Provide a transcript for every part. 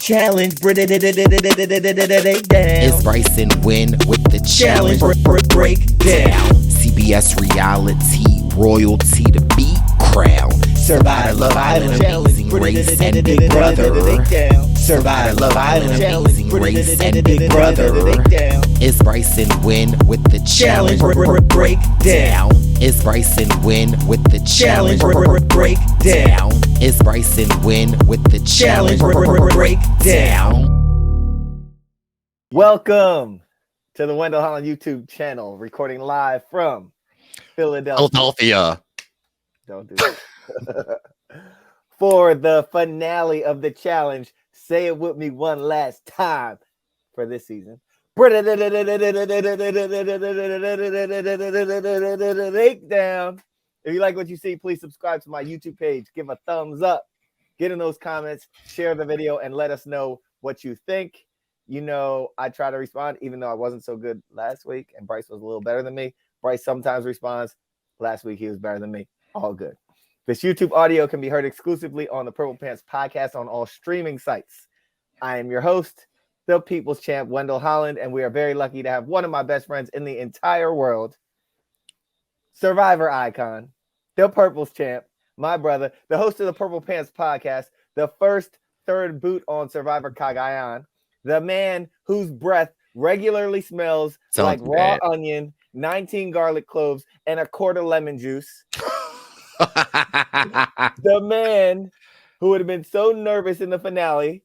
challenge. It's Brice and Win with the challenge. Break down. CBS reality royalty to beat crown. Survivor Love Island Amazing Race and Big Brother. Survivor Love Island Amazing Race and Big Brother. It's Brice and Win with the challenge. Break down. It's Brice and Win with the challenge. Break down. It's Brice and Win with the challenge. Break down. Welcome to the Wendell Holland YouTube channel, recording live from Philadelphia. Don't do that. For the finale of the challenge, say it with me one last time for this season. Breakdown. If you like what you see, please subscribe to my YouTube page. Give a thumbs up. Get in those comments. Share the video and let us know what you think. You know, I try to respond, even though I wasn't so good last week and Brice was a little better than me. Brice sometimes responds. Last week, he was better than me. All good. This YouTube audio can be heard exclusively on the Purple Pants podcast on all streaming sites. I am your host, the People's Champ, Wendell Holland, and we are very lucky to have one of my best friends in the entire world, Survivor icon, the Purple's Champ, my brother, the host of the Purple Pants podcast, the third boot on Survivor Cagayan, the man whose breath regularly smells like raw onion, 19 garlic cloves, and a quart of lemon juice. The man who would have been so nervous in the finale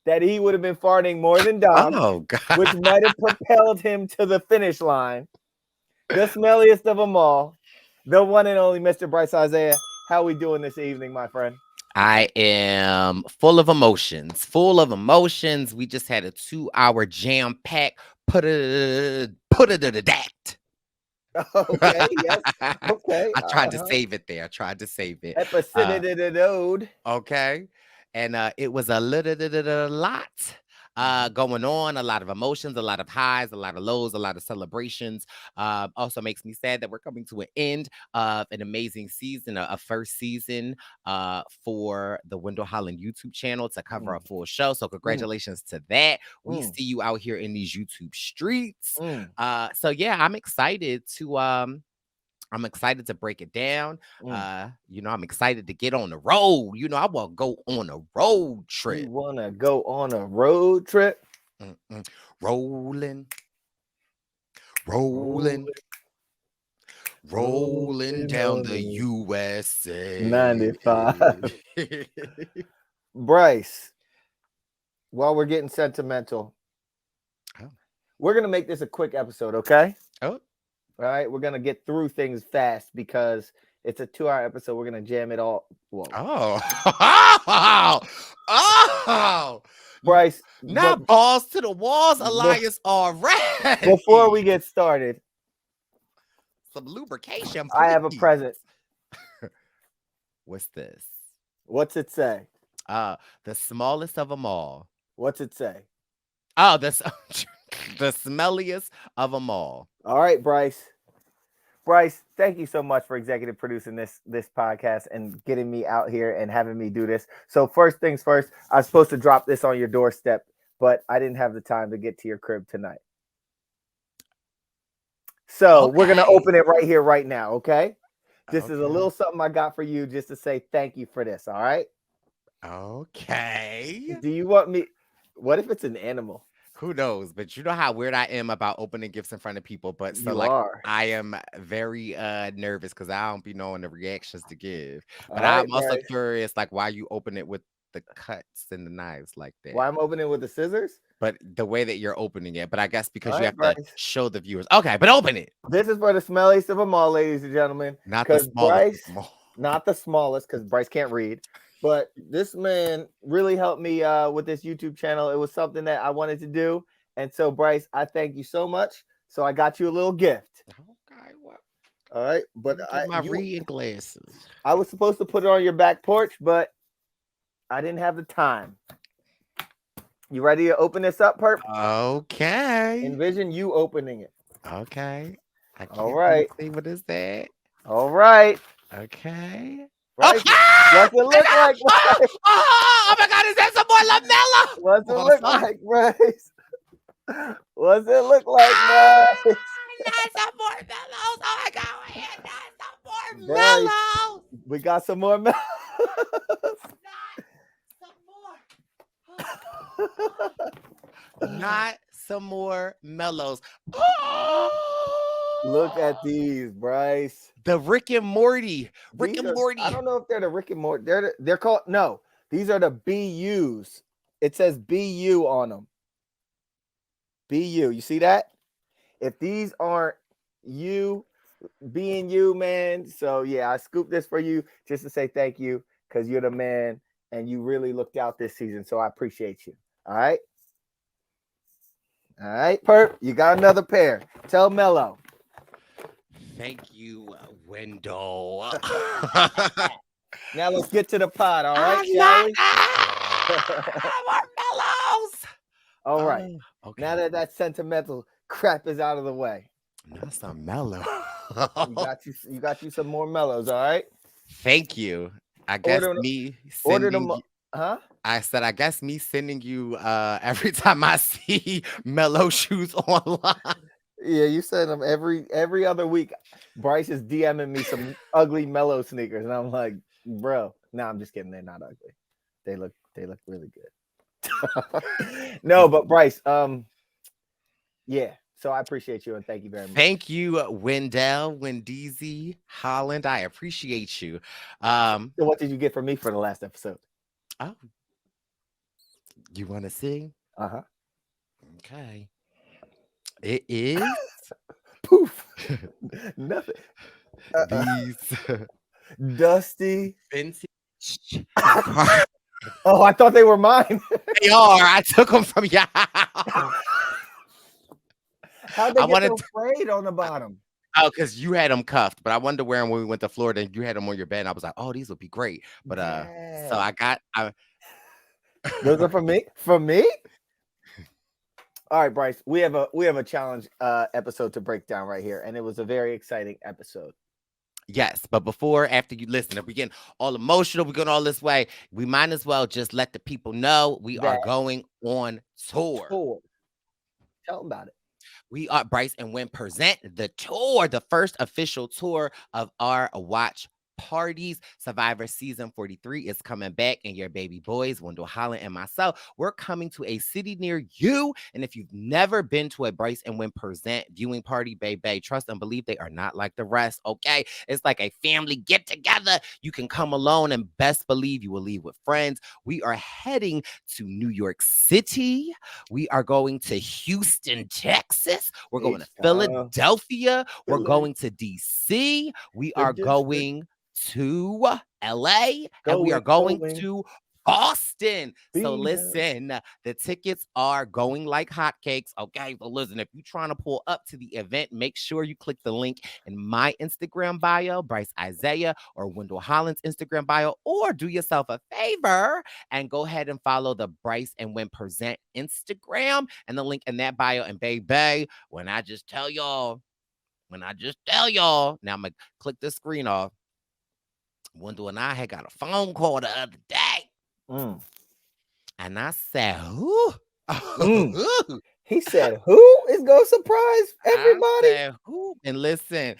that he would have been farting more than Dom, which might have propelled him to the finish line. The smelliest of them all, the one and only Mr. Bryce Isaiah. How we doing this evening, my friend? I am full of emotions. We just had a 2-hour jam pack. Put it to that. Okay, yes. Okay. I tried to save it there. Episode. Okay. And it was a lot going on, a lot of emotions, a lot of highs, a lot of lows, a lot of celebrations. Also makes me sad that we're coming to an end of an amazing season, a first season for the Wendell Holland YouTube channel to cover a full show. So congratulations to that. We see you out here in these YouTube streets. So yeah, I'm excited to break it down. I'm excited to get on the road. I want to go on a road trip. You want to go on a road trip? Rolling down the USA. 95. Bryce, while we're getting sentimental, we're going to make this a quick episode, okay? Oh. All right, we're going to get through things fast because it's a 2-hour episode. We're going to jam it all. Whoa. Oh. Bryce. Not balls to the walls, Elias already. Before we get started. Some lubrication, please. I have a present. What's this? What's it say? The smallest of them all. What's it say? Oh, that's the smelliest of them all. All right, Bryce. Bryce, thank you so much for executive producing this podcast and getting me out here and having me do this. So first things first, I was supposed to drop this on your doorstep, but I didn't have the time to get to your crib tonight. So we're going to open it right here, right now, okay? This is a little something I got for you just to say thank you for this, all right? Okay. Do you want me? What if it's an animal? Who knows? But you know how weird I am about opening gifts in front of people. But so I am very nervous because I don't be knowing the reactions to give. But I'm also curious, like, why you open it with the cuts and the knives like that. Why I'm opening with the scissors? But the way that you're opening it. But I guess because you have to show the viewers. Okay, but open it. This is for the smelliest of them all, ladies and gentlemen. Not the smallest. Not the smallest, because Bryce can't read. But this man really helped me with this YouTube channel. It was something that I wanted to do. And so, Bryce, I thank you so much. So I got you a little gift. Okay, what? All right. But my reading glasses. I was supposed to put it on your back porch, but I didn't have the time. You ready to open this up, Perp? Okay. Envision you opening it. Okay. All right. See what is that? All right. Okay. Bryce, what's it look like? Oh my God, is that some more What's it On look some- like, Bryce? What's it look like, Bryce? Not some more mellows. Oh my God, wait, not some more Bryce. mellows. We got some more mellows. Not some more mellows. Look at these, Bryce. The Rick and Morty. Rick These and are, Morty. I don't know if they're the Rick and Morty. They're called, no, these are the BUs. It says BU on them. BU. You see that? If these aren't you being you, man. So yeah, I scooped this for you just to say thank you because you're the man and you really looked out this season. So I appreciate you. All right. All right, Perp. You got another pair. Tell Mello. Thank you, Wendell. Now let's get to the pot. All right, I shall we? more mellows. All right. Okay. Now that sentimental crap is out of the way, Not some mellow. you got you some more mellows. All right. Thank you. I guess Order me Order sending them. you, Huh? I said I guess me sending you every time I see mellow shoes online. Yeah, you send them every other week. Bryce is DMing me some ugly mellow sneakers, and I'm like, bro, no, I'm just kidding. They're not ugly. They look really good. No, but Bryce, yeah. So I appreciate you and thank you very much. Thank you, Wendell, Wendeezy, Holland. I appreciate you. So what did you get from me for the last episode? Oh, you want to sing? Uh-huh. Okay. It is Poof. Nothing. these Dusty. vintage. Oh, I thought they were mine. They are. I took them from y'all. How'd they I get wanted so to- frayed on the bottom? Oh, because you had them cuffed, but I wanted to wear them when we went to Florida and you had them on your bed. And I was like, oh, these would be great. But so I got Those are for me. For me? All right, Bryce. We have a challenge episode to break down right here, and it was a very exciting episode. yes, but after you listen, if we getting all emotional, we're going all this way, we might as well just let the people know we are going on tour. Tell them about it. We are Bryce and Win present the tour, the first official tour of our watch parties. Survivor season 43 is coming back, and your baby boys, Wendell Holland and myself, we're coming to a city near you. And if you've never been to a Bryce and Win present viewing party, baby, trust and believe they are not like the rest. Okay, it's like a family get together. You can come alone, and best believe you will leave with friends. We are heading to New York City. We are going to Houston, Texas. We're going to Philadelphia. We're going to DC. We are going to LA, and we are going to Boston. So listen, the tickets are going like hotcakes. Okay, so listen, if you're trying to pull up to the event, make sure you click the link in my Instagram bio, Bryce Isaiah, or Wendell Holland's Instagram bio, or do yourself a favor and go ahead and follow the Bryce and Win Present Instagram and the link in that bio. And baby, when I just tell y'all, now I'm gonna click this screen off. Wendell and I had got a phone call the other day. And I said, who? He said, who is going to surprise everybody? I said, who? And listen,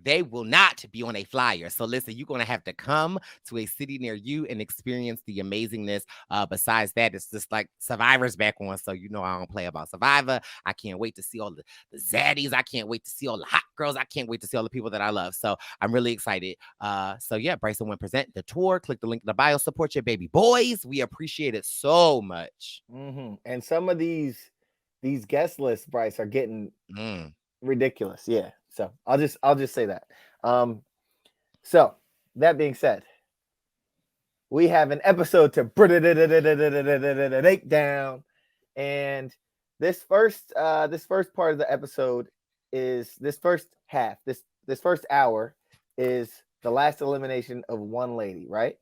they will not be on a flyer. So listen, you're going to have to come to a city near you and experience the amazingness. Besides that, it's just like Survivor's back on. So you know I don't play about Survivor. I can't wait to see all the zaddies. I can't wait to see all the hot girls. I can't wait to see all the people that I love. So I'm really excited. So yeah, Bryce and Win present the tour. Click the link in the bio. Support your baby boys. We appreciate it so much. And some of these guest lists, Bryce, are getting ridiculous. Yeah. So I'll just say that. So that being said, we have an episode to break down, and this first part of the episode is this first hour is the last elimination of one lady, right?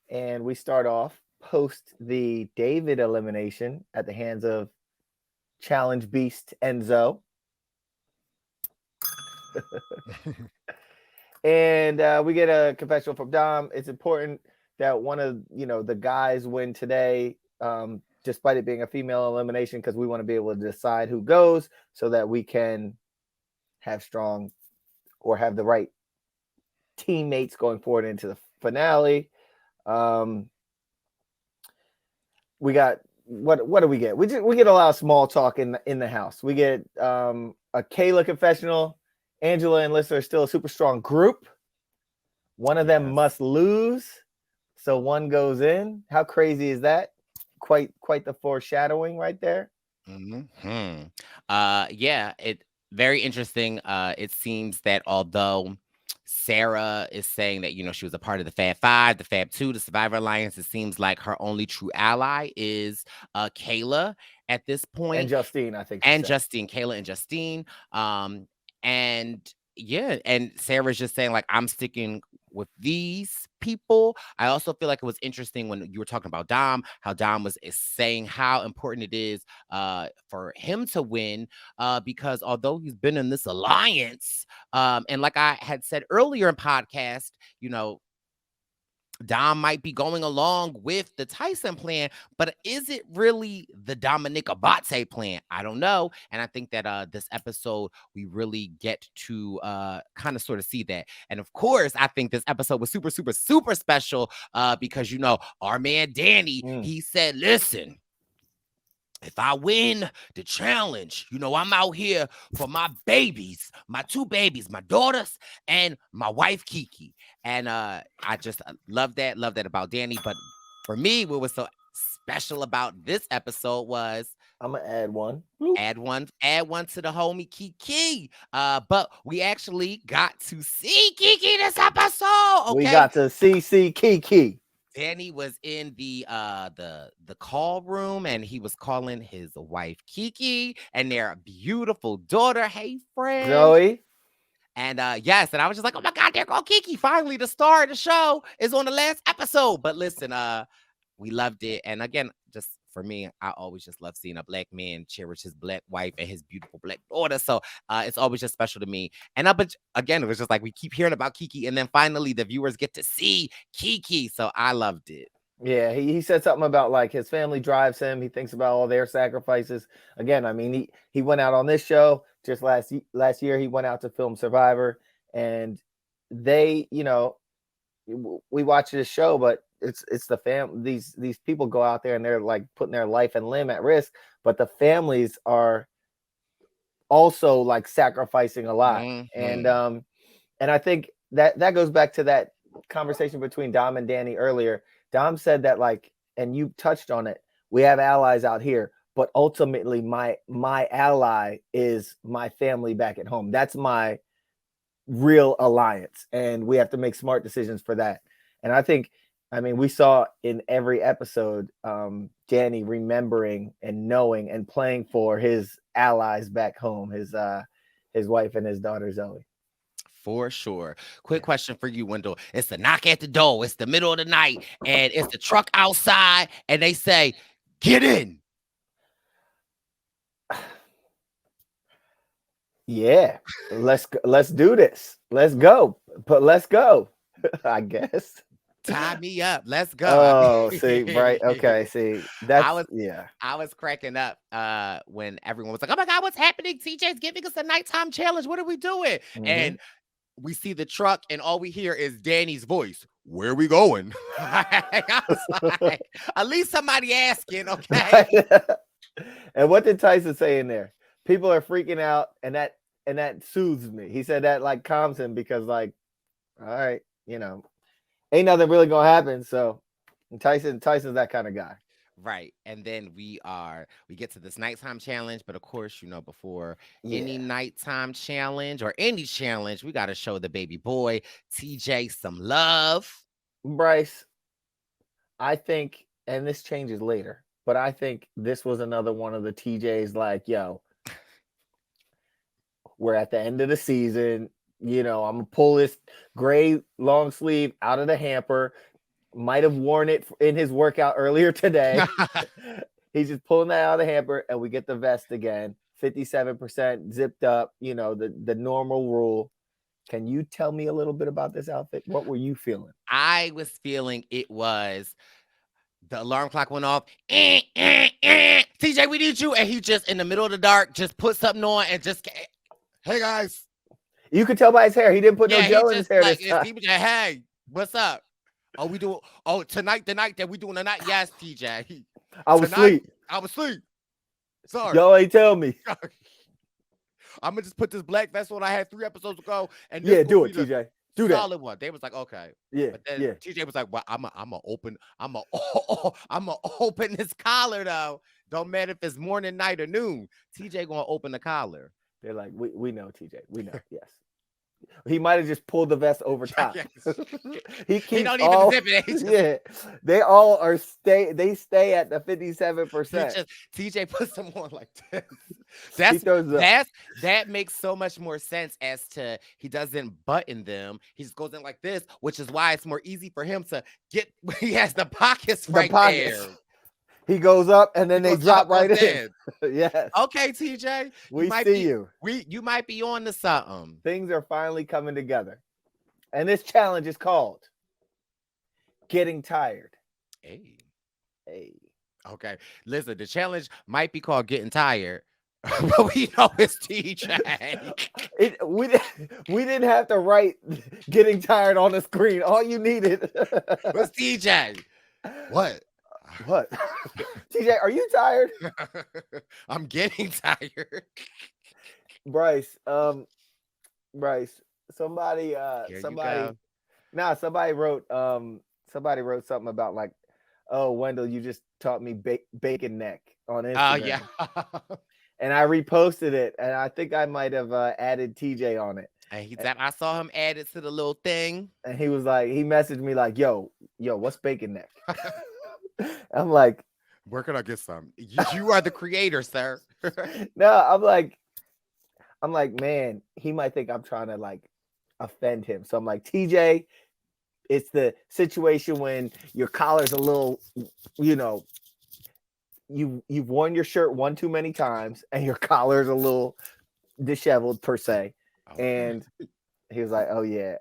And we start off post the David elimination at the hands of Challenge Beast Enzo. And we get a confessional from Dom. It's important that one of the guys win today, despite it being a female elimination, because we want to be able to decide who goes so that we can have strong or have the right teammates going forward into the finale. We got what do we get? We get a lot of small talk in the house. We get a Kayla confessional. Angela and Lissa are still a super strong group. One of them must lose, so one goes in. How crazy is that? Quite the foreshadowing right there. Yeah, it very interesting. It seems that although Sarah is saying that she was a part of the Fab Five, the Fab Two, the Survivor Alliance, it seems like her only true ally is Kayla at this point. And Justine, I think. And Justine, Kayla and Justine. And yeah, and Sarah's just saying, like, I'm sticking with these people. I also feel like it was interesting when you were talking about Dom, how Dom is saying how important it is for him to win, because although he's been in this alliance, and like I had said earlier in podcast, Dom might be going along with the Tyson plan, but is it really the Dominic Abate plan? I don't know. And I think that this episode, we really get to kind of sort of see that. And of course, I think this episode was super, super, super special because, our man Danny, he said, listen, if I win the challenge, I'm out here for my babies, my two babies, my daughters and my wife, Kiki. And I just love that about Danny. But for me, what was so special about this episode was I'm gonna add one to the homie Kiki. But we actually got to see Kiki this episode. Okay? We got to see Kiki. Danny was in the call room and he was calling his wife Kiki and their beautiful daughter. Hey, friend. Zoe. And yes, and I was just like, oh my God, there go Kiki. Finally, the star of the show is on the last episode. But listen, we loved it. And again, just for me, I always just love seeing a black man cherish his black wife and his beautiful black daughter. So it's always just special to me. And but again, it was just like we keep hearing about Kiki, and then finally the viewers get to see Kiki. So I loved it. Yeah, he said something about like his family drives him. He thinks about all their sacrifices. Again, I mean, he went out on this show just last year. He went out to film Survivor, and they, we watch this show, but it's the these people go out there and they're like putting their life and limb at risk, but the families are also like sacrificing a lot. And I think that goes back to that conversation between Dom and Danny earlier. Dom said that, like, and you touched on it, we have allies out here, but ultimately my ally is my family back at home. That's my real alliance, and we have to make smart decisions for that. And I mean, we saw in every episode, Danny remembering and knowing and playing for his allies back home, his wife and his daughter Zoe. For sure. Quick question for you, Wendell. It's the knock at the door. It's the middle of the night, and it's the truck outside, and they say, "Get in." Yeah, let's do this. Let's go. But let's go. I guess. Tie me up. Let's go. Oh, see, right. Okay, see. I was cracking up when everyone was like, "Oh my God, what's happening? TJ's giving us a nighttime challenge. What are we doing?" And we see the truck, and all we hear is Danny's voice. Where are we going? I was like, at least somebody asking, okay? And what did Tyson say in there? People are freaking out, and that soothes me. He said that like calms him because, like, all right, ain't nothing really gonna happen. So Tyson's that kind of guy. Right. And then we get to this nighttime challenge, but of course, before any nighttime challenge or any challenge, we got to show the baby boy TJ some love. Brice, I think, and this changes later, but I think this was another one of the TJs like, yo, we're at the end of the season. I'm gonna pull this gray long sleeve out of the hamper. Might have worn it in his workout earlier today. He's just pulling that out of the hamper, and we get the vest again. 57% zipped up, the normal rule. Can you tell me a little bit about this outfit? What were you feeling? I was feeling it was the alarm clock went off. TJ, we need you. And he just in the middle of the dark just put something on and just, hey guys. You could tell by his hair. He didn't put no Yeah, gel he in his just hair like this time. he was like, hey, what's up? Oh, we do. Oh, tonight, the night that we doing tonight. Yes, TJ. I was Tonight, asleep. I was asleep. Sorry. Y'all ain't tell me. I'm gonna just put this black vest on I had 3 episodes ago, and Yeah, this do will it, be the TJ. Do that. solid one. They was like, okay. Yeah, But then yeah. TJ was like, well, I'm a open this collar though. Don't matter if it's morning, night, or noon. TJ gonna open the collar. They're like, we know, TJ. We know. Yes. He might have just pulled the vest over top. Yes. He keeps He don't even all, zip it. He just, yeah. They all are they stay at the 57%. TJ puts them on like this. He throws up. That makes so much more sense as to he doesn't button them. He just goes in like this, which is why it's more easy for him to get. He has the pockets there. He goes up and then they drop right in. Yes. Okay, TJ. We see you. You might be on to something. Things are finally coming together. And this challenge is called Getting Tired. Hey. Hey. Okay. Listen, the challenge might be called Getting Tired, but we know it's TJ. We didn't have to write Getting Tired on the screen. All you needed was TJ. What? TJ, are you tired? I'm getting tired. Bryce, somebody wrote something about like, oh, Wendell, you just taught me bacon neck on Instagram. Oh yeah. And I reposted it, and I think I might have added TJ on it. And I saw him add it to the little thing. And he was like, he messaged me like, yo, what's bacon neck? I'm like, where can I get some? You are the creator, sir. No, I'm like, man, he might think I'm trying to like offend him. So I'm like, TJ, it's the situation when your collar's a little, you've worn your shirt one too many times and your collar's a little disheveled per se. Oh. And he was like, oh yeah,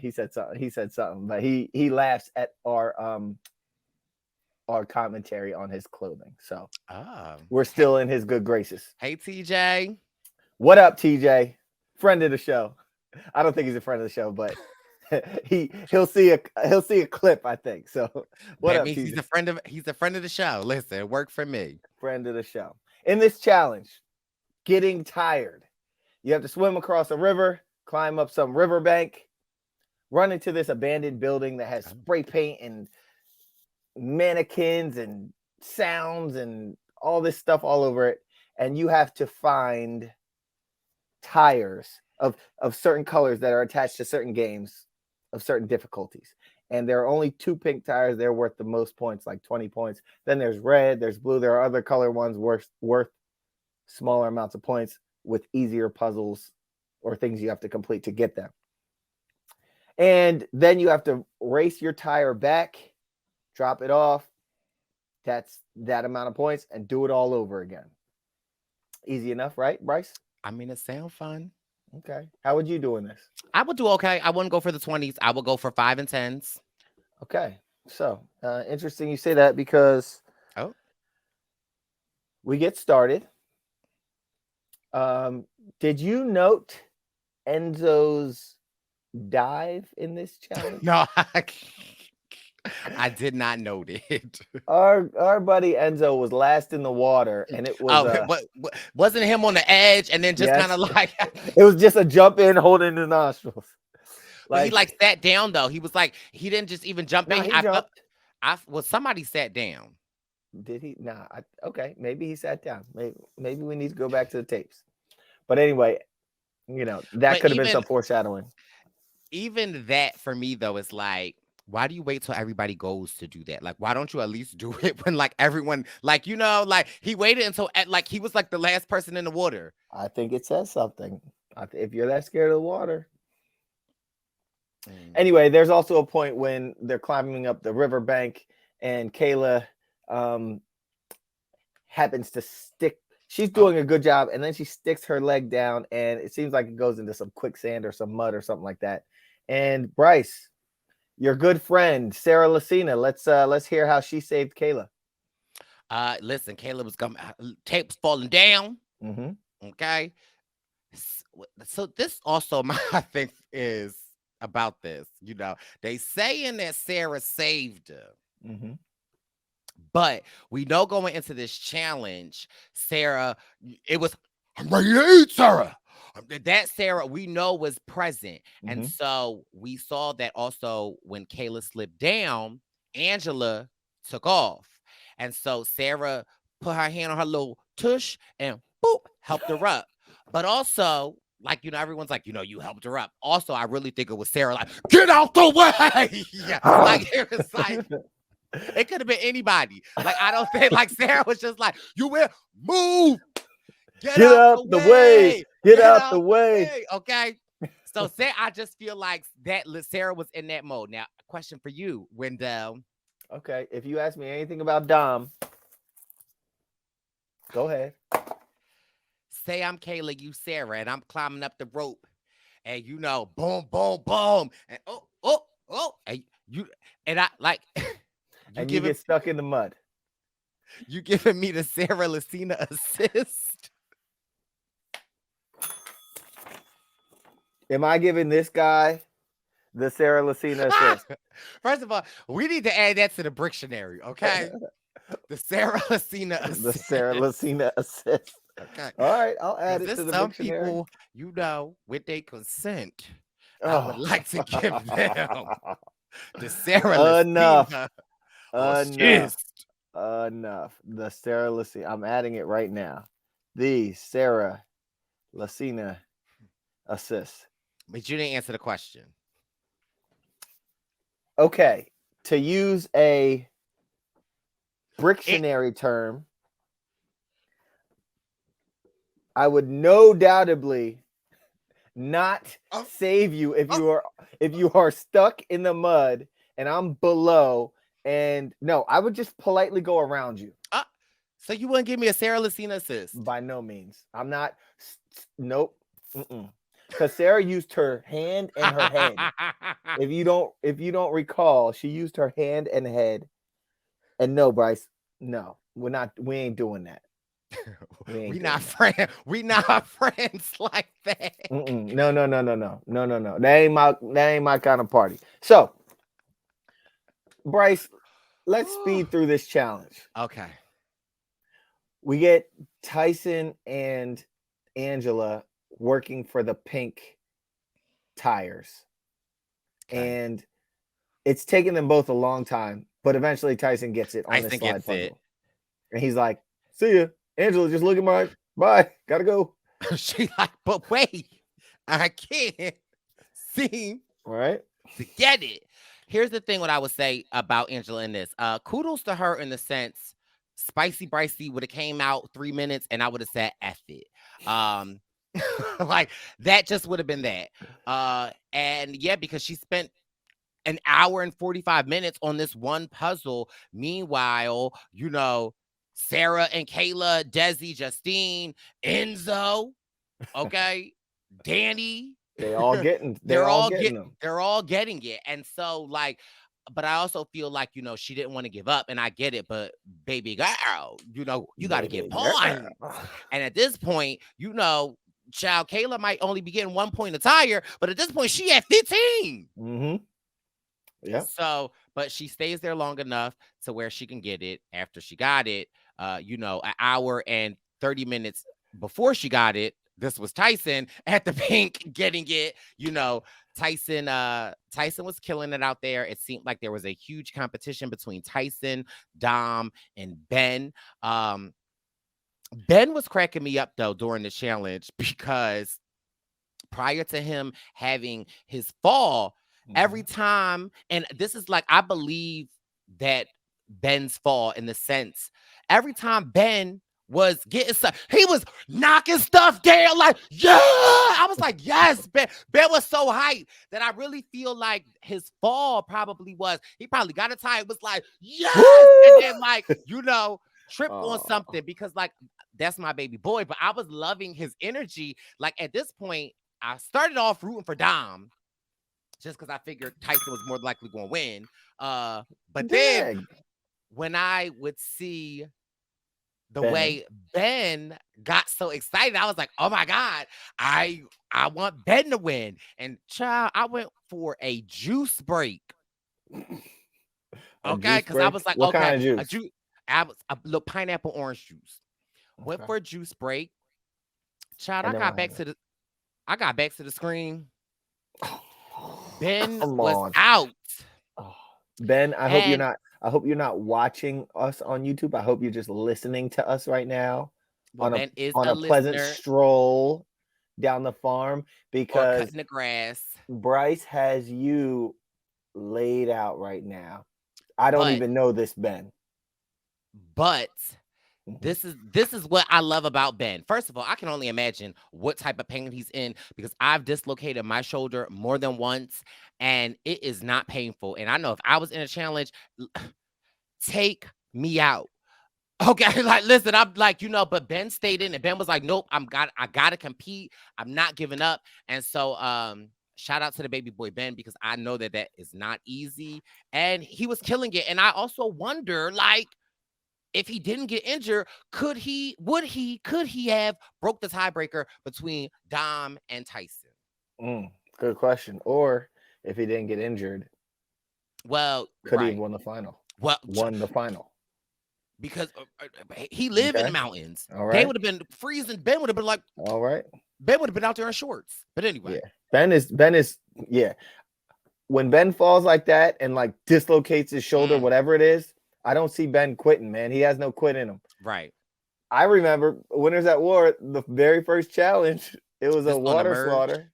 he said something, but he laughs at our commentary on his clothing. So we're still in his good graces. Hey, TJ. What up, TJ? Friend of the show. I don't think he's a friend of the show, but he'll see a clip, I think. So what up, TJ? He's a friend of the show. Listen, it worked for me. Friend of the show. In this challenge, Getting Tired, you have to swim across a river, climb up some riverbank, run into this abandoned building that has spray paint and mannequins and sounds and all this stuff all over it, and you have to find tires of certain colors that are attached to certain games of certain difficulties. And there are only 2 pink tires. They're worth the most points, like 20 points. Then there's red, there's blue. There are other color ones worth smaller amounts of points with easier puzzles or things you have to complete to get them. And then you have to race your tire back, drop it off. That's that amount of points, and do it all over again. Easy enough, right, Bryce? I mean, it sounds fun. Okay. How would you do in this? I would do okay. I wouldn't go for the 20s. I would go for 5 and 10s. Okay. So interesting you say that, because we get started. Did you note Enzo's dive in this challenge? No, I did not note it. Our buddy Enzo was last in the water, and it was wasn't him on the edge, and then just kind of like it was just a jump in, holding the nostrils. Like he sat down though. He was like, he didn't just even jump in. He jumped. Somebody sat down. Did he? Nah. Okay, maybe he sat down. Maybe we need to go back to the tapes. But anyway, that could have been some foreshadowing. Even that for me though is like, why do you wait till everybody goes to do that? Like, why don't you at least do it when like everyone, like, he waited until like he was like the last person in the water. I think it says something. If you're that scared of the water. Anyway, there's also a point when they're climbing up the riverbank and Kayla happens to stick She's doing a good job, and then she sticks her leg down, and it seems like it goes into some quicksand or some mud or something like that. And Brice, your good friend Sarah Lucina, let's hear how she saved Kayla. Listen, Kayla was coming, tape's falling down. Mm-hmm. Okay. So this also my thing is about this. You know, they saying that Sarah saved her. Mm-hmm. But we know going into this challenge, Sarah, it was, I'm ready to eat, Sarah. That Sarah we know was present. And so we saw that also when Kayla slipped down, Angela took off. And so Sarah put her hand on her little tush and boop, helped her up. But also, like, you know, everyone's like, you know, you helped her up. Also, I really think it was Sarah, like, get out the way. Yeah, like, it was like, it could have been anybody. Like, I don't think, like, Sarah was just like, you will move. Get out the way. Get out the way. Okay. So, Sarah, I just feel like that Sarah was in that mode. Now, question for you, Wendell. Okay. If you ask me anything about Dom, go ahead. Say I'm Kayla, you Sarah, and I'm climbing up the rope. And, you know, boom, boom, boom. And and you, and I like, you get stuck in the mud. You giving me the Sarah Lucina assist? Am I giving this guy the Sarah Lucina assist? First of all, we need to add that to the Brictionary, okay? The Sarah Lucina assist. The Sarah Lucina assist. Okay. All right, I'll add it to the some Brictionary. People, you know, with their consent, I would like to give them the Sarah Lucina assist. Enough. The Sarah Lucina. I'm adding it right now. The Sarah Lucina assist. But you didn't answer the question. Okay. To use a Brictionary term, I would no doubtably not save you if you are stuck in the mud and I'm below. And no, I would just politely go around you. So you wouldn't give me a Sarah Lucina assist? By no means. I'm not. Nope. Because Sarah used her hand and her head. If you don't recall, she used her hand and head. And no, Brice, no, we ain't doing that. We not friends. We not friends like that. No. That ain't my kind of party. So, Brice, let's speed through this challenge. Okay. We get Tyson and Angela working for the pink tires. Okay. And it's taken them both a long time, but eventually Tyson gets it on the slide puzzle. And he's like, see ya. Angela, just look at my bye. Gotta go. She like, but wait, I can't seem to get it. Here's the thing, what I would say about Angela in this. Kudos to her in the sense, Spicy Brycey would have came out 3 minutes and I would have said F it. Like that just would have been that. And yeah, because she spent an hour and 45 minutes on this one puzzle. Meanwhile, you know, Sarah and Kayla, Desi, Justine, Enzo, okay, Danny. They're all getting it. And so, like, but I also feel like, you know, she didn't want to give up, and I get it, but baby girl, you know, you got to get points. And at this point, you know, child Kayla might only be getting 1 point a tire, but at this point, she at 15. Yeah. So, but she stays there long enough to where she can get it. After she got it, you know, an hour and 30 minutes before she got it, this was Tyson at the pink getting it. You know, Tyson was killing it out there. It seemed like there was a huge competition between Tyson, Dom, and Ben. Ben was cracking me up though during the challenge because prior to him having his fall, every time, and this is like, I believe that Ben's fall in the sense, every time Ben was getting stuff, he was knocking stuff down, like, yeah. I was like, yes, Ben. Ben was so hyped that I really feel like his fall probably was, he probably got a tire, was like, yes. And then, like, you know, tripped on something, because like that's my baby boy. But I was loving his energy. Like at this point, I started off rooting for Dom just because I figured Tyson was more likely going to win. But then Dang. when I would see the Ben. way Ben got so excited, I was like, oh my God, I want Ben to win. And child, I went for a juice break. A Okay, juice because I break? was like, What okay, kind of a juice? juice, I was a little pineapple orange juice. Went Okay. for a juice break. Child, And I then got what back happened? to the screen. Ben Come was on. out. Oh. Ben, I hope And you're not watching us on YouTube. I hope you're just listening to us right now well, Ben is on a a pleasant listener stroll down the farm or because cutting the grass. Bryce has you laid out right now. I don't But even know this Ben. but Mhm. this is what I love about Ben. First of all, I can only imagine what type of pain he's in because I've dislocated my shoulder more than once and it is not painful. And I know if I was in a challenge, take me out. Okay, like listen, I'm like, but Ben stayed in and Ben was like, nope, I gotta compete. I'm not giving up. And so shout out to the baby boy Ben because I know that is not easy. And he was killing it. And I also wonder, like, if he didn't get injured, could he have broke the tiebreaker between Dom and Tyson? Good question. Or if he didn't get injured, Well, could he have right. won the final? Well, Won the final. because he lived in the Okay. mountains. All They right. would have been freezing. Ben would have been like, All right. Ben would have been out there in shorts. But anyway, Yeah. Ben is yeah. When Ben falls like that and like dislocates his shoulder, whatever it is, I don't see Ben quitting, man. He has no quit in him. right. I remember Winners at War, the very first challenge, it was This a on the water merge? slaughter.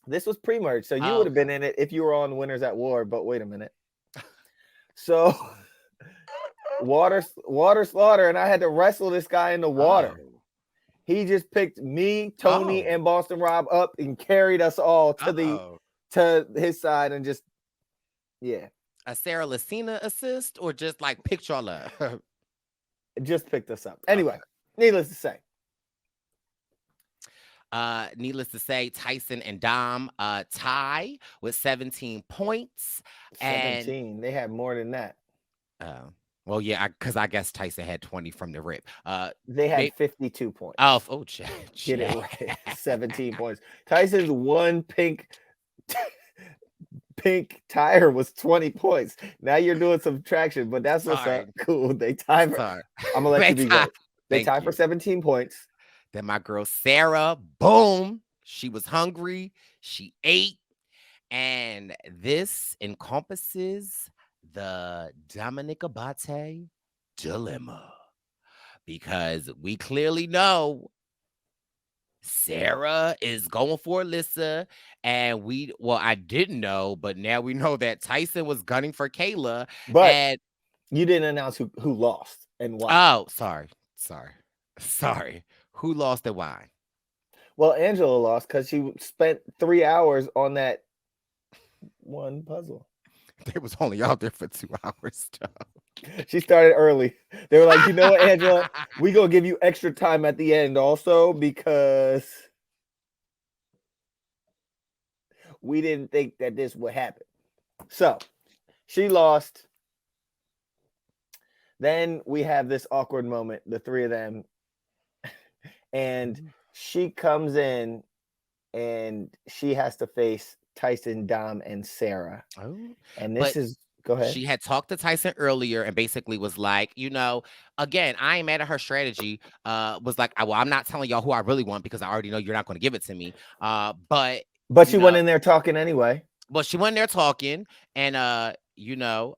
This was pre-merge, so you Oh, would have been in it if you were on Winners at War, but wait a minute. So water slaughter, and I had to wrestle this guy in the water. Oh. He just picked me, Tony, Oh. and Boston Rob up and carried us all to his side and just a Sarah Lucina assist or just like picked y'all up? just picked us up. Anyway, needless to say. Needless to say, Tyson and Dom tie with 17 points. 17. And they had more than that. well, yeah, because I guess Tyson had 20 from the rip. They had 52 points. Get it right. 17 points. Tyson's one pink tire was 20 points. Now you're doing subtraction, but that's what's up. Cool. They tie for, I'm gonna let you be great. They tie for 17 points. Then my girl Sarah, boom, she was hungry, she ate, and this encompasses the Dominic Abate dilemma because we clearly know Sarah is going for Alyssa, and I didn't know, but now we know that Tyson was gunning for Kayla. But and you didn't announce who lost and why. Oh, sorry. Who lost and why? Well, Angela lost because she spent 3 hours on that one puzzle. They was only out there for 2 hours. She started early. They were like, you know what, Angela, we gonna give you extra time at the end also because we didn't think that this would happen. So she lost. Then we have this awkward moment, the three of them, and she comes in and she has to face Tyson, Dom, and Sarah. Oh, and this is go ahead. She had talked to Tyson earlier and basically was like, again, I ain't mad at her strategy. Was like, well, I'm not telling y'all who I really want because I already know you're not going to give it to me. But she went in there talking anyway. Well, she went in there talking, and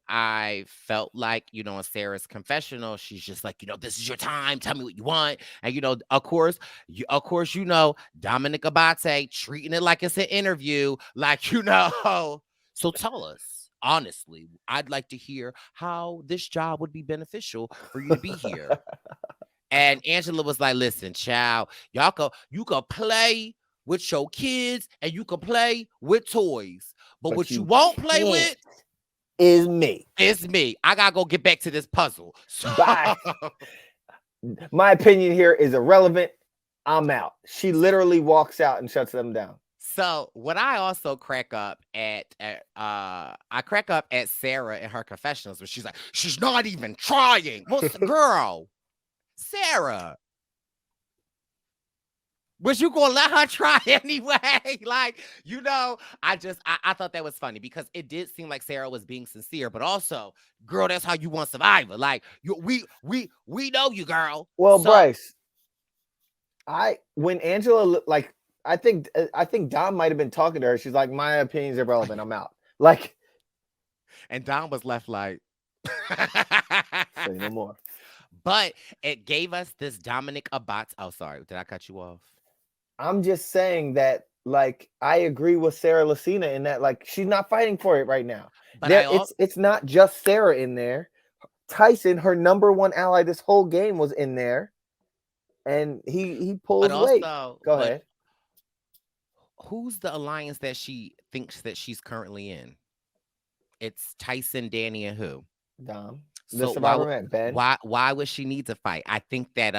I felt like, in Sarah's confessional, she's just like, this is your time. Tell me what you want. And of course, Dominic Abate treating it like it's an interview, like So tell us honestly. I'd like to hear how this job would be beneficial for you to be here. And Angela was like, listen, child, you can play with your kids and you can play with toys. But what you won't play with is me. It's me. I gotta go get back to this puzzle. So, bye. My opinion here is irrelevant. I'm out. She literally walks out and shuts them down. So what I also crack up I crack up at Sarah in her confessionals where she's like, she's not even trying. What's the girl? Sarah. Was you gonna let her try anyway? Like, I thought that was funny because it did seem like Sarah was being sincere, but also, girl, that's how you want Survivor. Like, we know you, girl. Well, So, Bryce, when Angela I think Dom might have been talking to her. She's like, my opinion's irrelevant. I'm out. Like, and Don was left like, say no more. But it gave us this Dominic Abats. Oh, sorry, did I cut you off? I'm just saying that, like, I agree with Sarah Lucina in that, like, she's not fighting for it right now. But it's not just Sarah in there. Tyson, her number one ally this whole game, was in there, and he pulls weight. Go ahead. Who's the alliance that she thinks that she's currently in? It's Tyson, Danny, and who? Dom. So why would she need to fight? I think that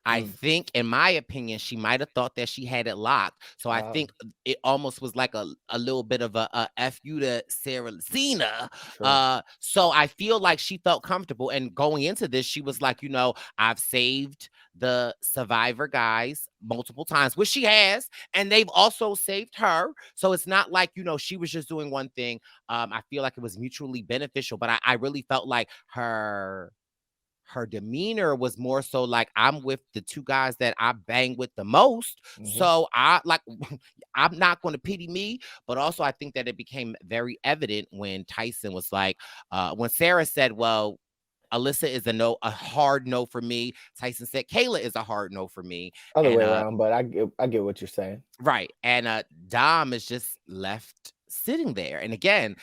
I think, in my opinion, she might have thought that she had it locked. So I think it almost was like a little bit of a F you to Sarah Lucina. Sure. So I feel like she felt comfortable, and going into this, she was like, I've saved the Survivor guys multiple times, which she has, and they've also saved her. So it's not like, she was just doing one thing. I feel like it was mutually beneficial, but I really felt like her demeanor was more so like, I'm with the two guys that I bang with the most. So I'm not going to pity me, but also I think that it became very evident when Tyson was like, when Sarah said, well, Alyssa is a hard no for me. Tyson said Kayla is a hard no for me. Other way around, but I get what you're saying. Right. And Dom is just left sitting there. And again,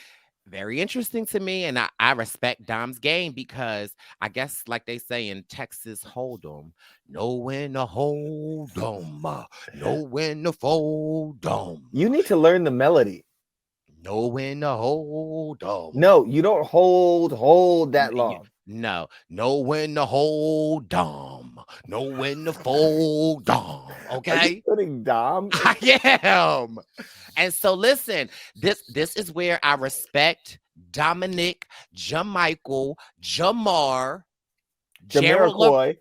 very interesting to me. And I respect Dom's game because I guess, like they say in Texas Hold'em, know when to hold 'em, know when to fold 'em. You need to learn the melody. Know when to hold 'em. No, you don't hold that long. No, know when to hold 'em, know when to fold 'em. Okay, are you putting Dom? I am. And so listen, this is where I respect Dominic, Jamichael, Jamar, Jamiroquai,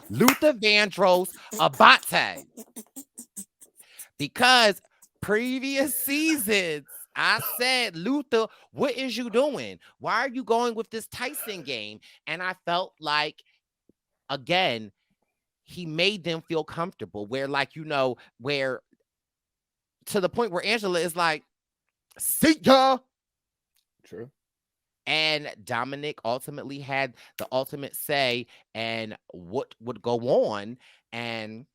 Luther Vandross, Abate, because previous seasons I said, Luther, what is you doing? Why are you going with this Tyson game? And I felt like, again, he made them feel comfortable where, like, where to the point where Angela is like, see ya. True. And Dominic ultimately had the ultimate say and what would go on. And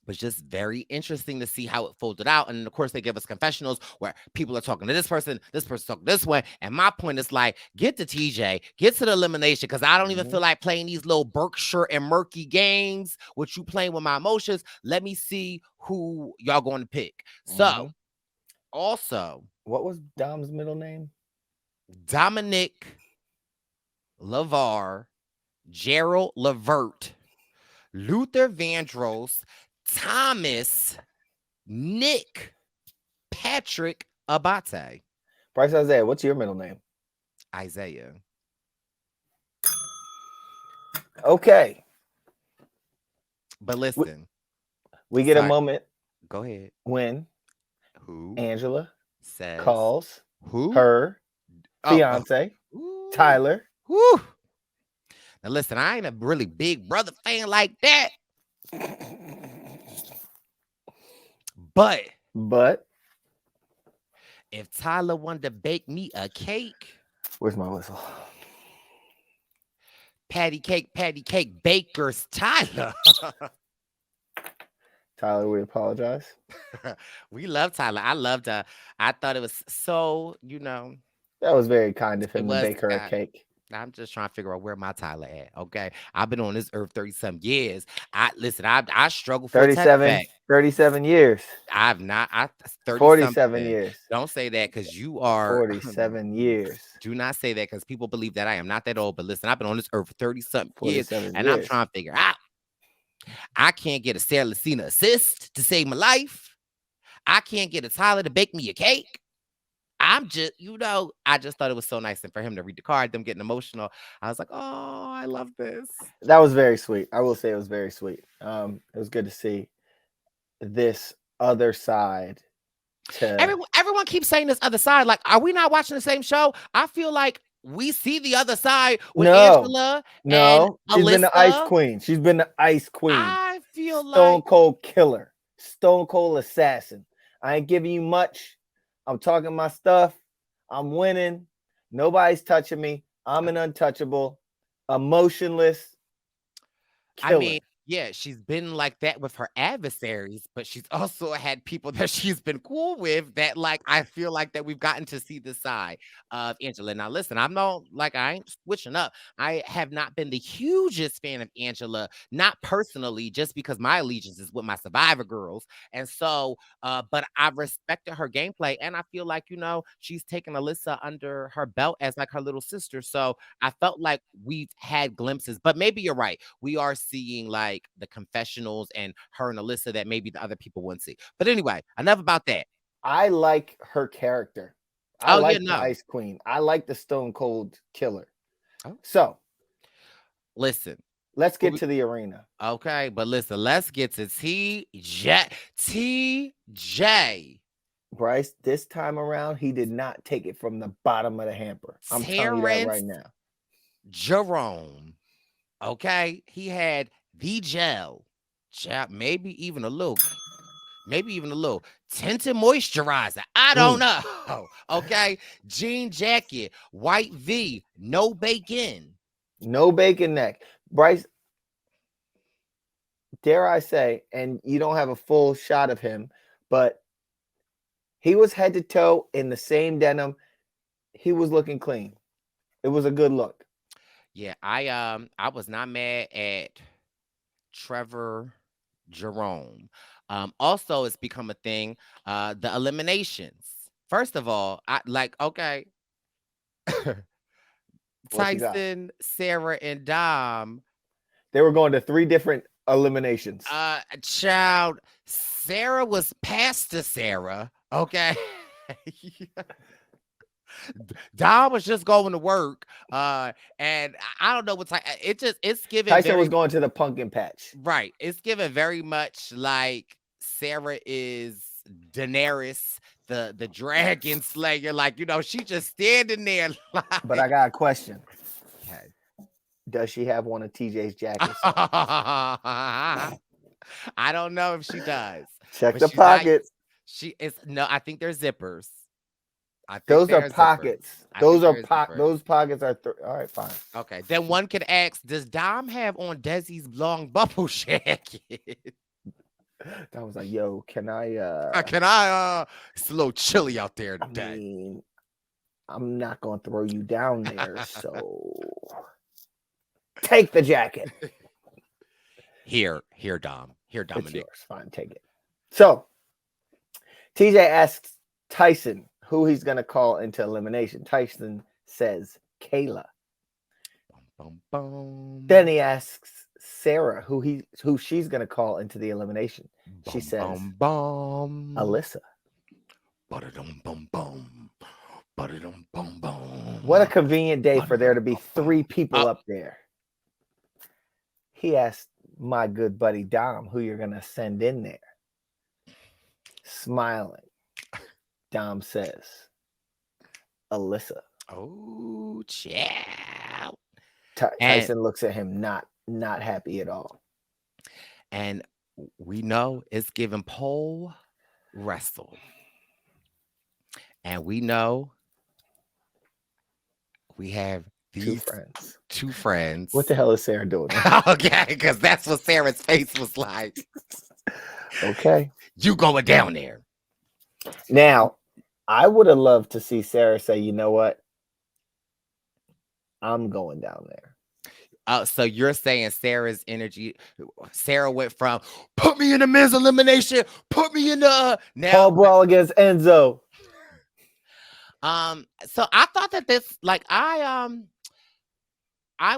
was just very interesting to see how it folded out. And of course, they give us confessionals where people are talking to this person talking this way. And my point is like, get to TJ, get to the elimination, because I don't even feel like playing these little Berkshire and murky games, which you playing with my emotions. Let me see who y'all going to pick. So, also, what was Dom's middle name? Dominic LeVar, Gerald Levert, Luther Vandross, Thomas, Nick, Patrick, Abate. Bryce Isaiah, what's your middle name? Isaiah. Okay. But listen. We get a moment. Go ahead. When who Angela says calls who her fiance, Tyler. Woo. Now listen, I ain't a really big brother fan like that. But if Tyler wanted to bake me a cake, where's my whistle? Patty cake, bakers, Tyler. Tyler, we apologize. We love Tyler. I thought it was so, That was very kind of him to bake her a cake. I'm just trying to figure out where my Tyler at. Okay. I've been on this earth 30-some years. I struggle for a tech 37, fact. 37 years. I've not 30 47 something. years. Don't say that because you are 47 years. do not say that because people believe that I am not that old. But listen, I've been on this earth for 30 something years 47 and I'm years. trying to figure out I can't get a Sarah Lucina assist to save my life. I can't get a Tyler to bake me a cake. I'm just, I just thought it was so nice. And for him to read the card, them getting emotional, I was like, oh, I love this. That was very sweet. I will say it was very sweet. It was good to see this other side. Everyone keeps saying this other side. Like, are we not watching the same show? I feel like we see the other side with Angela and she's been the ice Alyssa. queen. She's been the ice queen. I feel Stone like Cold Killer, Stone Cold Assassin. I ain't giving you much. I'm talking my stuff. I'm winning. Nobody's touching me. I'm an untouchable, emotionless killer. I mean, yeah, she's been like that with her adversaries, but she's also had people that she's been cool with that, like, I feel like that we've gotten to see the side of Angela. Now, listen, I ain't switching up. I have not been the hugest fan of Angela, not personally, just because my allegiance is with my Survivor girls. And so, but I respected her gameplay, and I feel like, she's taken Alyssa under her belt as like her little sister. So I felt like we've had glimpses, but maybe you're right. We are seeing like the confessionals and her and Alyssa that maybe the other people wouldn't see. But anyway, enough about that. I like her character. I like the Ice Queen. I like the Stone Cold Killer. Oh. So, listen. Let's get to the arena. Okay, but listen, let's get to TJ. Brice, this time around, he did not take it from the bottom of the hamper. I'm telling you that right now. Jerome. Okay, he had the gel, maybe even a little tinted moisturizer. I don't know. Okay, jean jacket, white V, no bacon neck. Brice, dare I say, and you don't have a full shot of him, but he was head to toe in the same denim. He was looking clean. It was a good look. Yeah, I was not mad at Trevor Jerome. Also, it's become a thing. The eliminations. First of all, okay. Tyson, Sarah, and Dom. They were going to 3 different eliminations. Child, Sarah was past the Sarah. Okay. Dom was just going to work, and I don't know what type. It's giving. Tyson was going to the pumpkin patch, right? It's given very much like Sarah is Daenerys, the dragon slayer. Like she just standing there. Like... But I got a question. Okay. Does she have one of TJ's jackets? I don't know if she does. Check the pockets. I think they're zippers. Those are pockets. Those pockets are all right, fine. Okay. Then one could ask, does Dom have on Desi's long bubble jacket? I was like, yo, can I it's a little chilly out there today. I mean, I'm not gonna throw you down there, so take the jacket. Here, Dom. Here, Dominic. It's yours. Fine, take it. So TJ asks Tyson who he's going to call into elimination. Tyson says Kayla. Bum, bum, bum. Then he asks Sarah who she's going to call into the elimination. She says Alyssa. What a convenient day for there to be 3 people up there. He asked my good buddy Dom who you're going to send in there. Smiling. Dom says, Alyssa. Oh, child. Tyson looks at him not happy at all. And we know it's given pole wrestle. And we know we have these 2 friends. What the hell is Sarah doing? Okay, because that's what Sarah's face was like. Okay. You going down there. Now, I would have loved to see Sarah say, you know what? I'm going down there. So you're saying Sarah's energy, Sarah went from put me in the men's elimination, put me in the now. Paul Brawl against Enzo. So I thought that this, like, I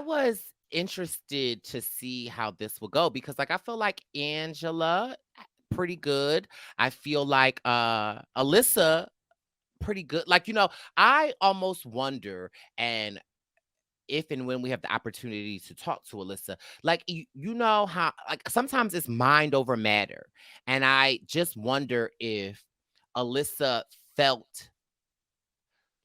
was interested to see how this will go because, like, I feel like Angela pretty good. I feel like Alyssa pretty good. Like, I almost wonder, and if and when we have the opportunity to talk to Alyssa, like, you know how, like, sometimes it's mind over matter, and I just wonder if Alyssa felt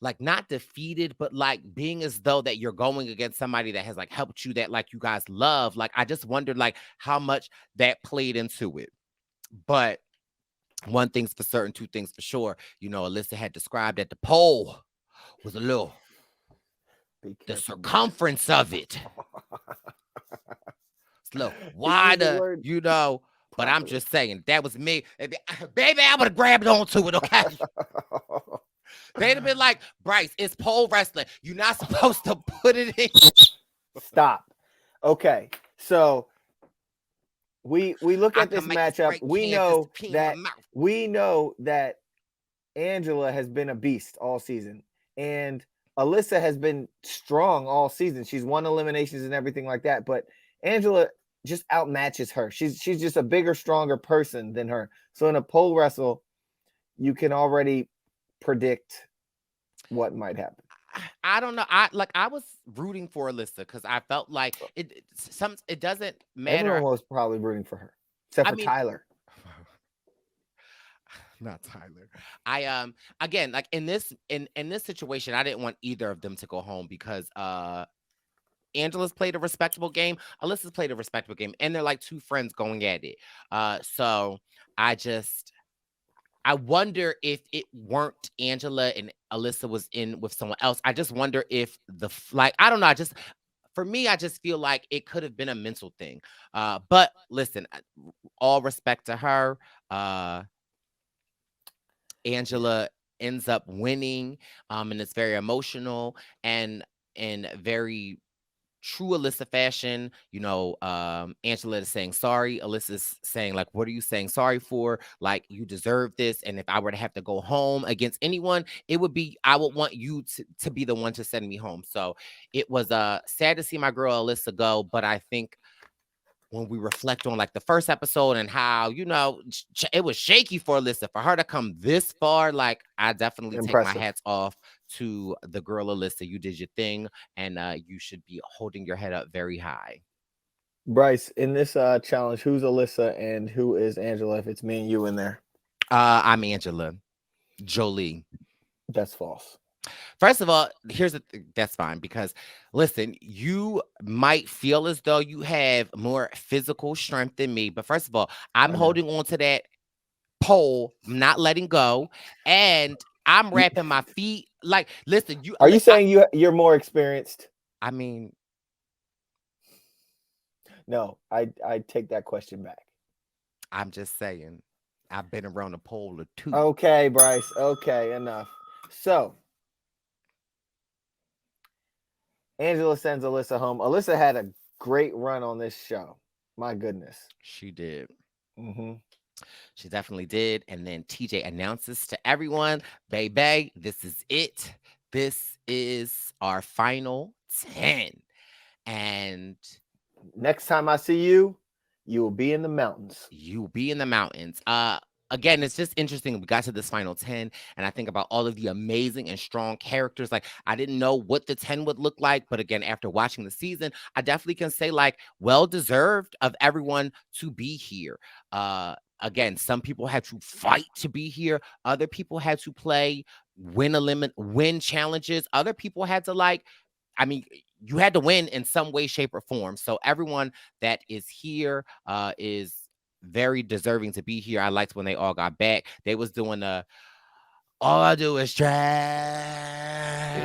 like not defeated, but like being as though that you're going against somebody that has like helped you, that like you guys love. Like, I just wondered like how much that played into it. But one thing's for certain, two things for sure. Alyssa had described that the pole was a little, the circumference of it. It's a little wider, but I'm just saying that was me. Baby, I would have grabbed onto it, okay? They'd have been like, Brice, it's pole wrestling. You're not supposed to put it in. Stop. Okay, so we look at this matchup. We know that Angela has been a beast all season, and Alyssa has been strong all season. She's won eliminations and everything like that, but Angela just outmatches her. She's just a bigger, stronger person than her. So in a pole wrestle, you can already predict what might happen. I don't know. I was rooting for Alyssa because I felt like it doesn't matter. Everyone was probably rooting for her, except for Tyler. Not Tyler. I again, like in this situation, I didn't want either of them to go home because Angela's played a respectable game, Alyssa's played a respectable game, and they're like two friends going at it. So I wonder if it weren't Angela and Alyssa was in with someone else. I just wonder if I don't know. For me, I just feel like it could have been a mental thing. But listen, all respect to her. Angela ends up winning, and it's very emotional and very true Alyssa fashion. Angela is saying sorry. Alyssa's saying like, what are you saying sorry for? Like, you deserve this. And if I were to have to go home against anyone, I would want you to be the one to send me home. So it was sad to see my girl Alyssa go, but I think when we reflect on like the first episode and how, it was shaky for Alyssa, for her to come this far, like, I definitely Impressive. take my hats off to the girl Alyssa. You did your thing, and you should be holding your head up very high. Brice, in this challenge, who's Alyssa and who is Angela? If it's me and you in there, I'm Angela Jolie. That's false. First of all, that's fine, because listen, you might feel as though you have more physical strength than me, but first of all, I'm holding on to that pole, not letting go, and I'm wrapping my feet. Like, listen, are you saying you're more experienced? I mean, no, I take that question back. I'm just saying, I've been around the pole or two. Okay, Brice. Okay, enough. So Angela sends Alyssa home. Alyssa had a great run on this show. My goodness. She did. Mm-hmm. She definitely did. And then TJ announces to everyone, baby, this is it. This is our final 10. And next time I see you, you will be in the mountains. You will be in the mountains. Again, it's just interesting. We got to this final 10, and I think about all of the amazing and strong characters. Like, I didn't know what the 10 would look like, but again, after watching the season, I definitely can say, like, well deserved of everyone to be here. Again, some people had to fight to be here. Other people had to win challenges. Other people had to you had to win in some way, shape, or form. So everyone that is here is very deserving to be here. I liked when they all got back. They was doing all I do is trash.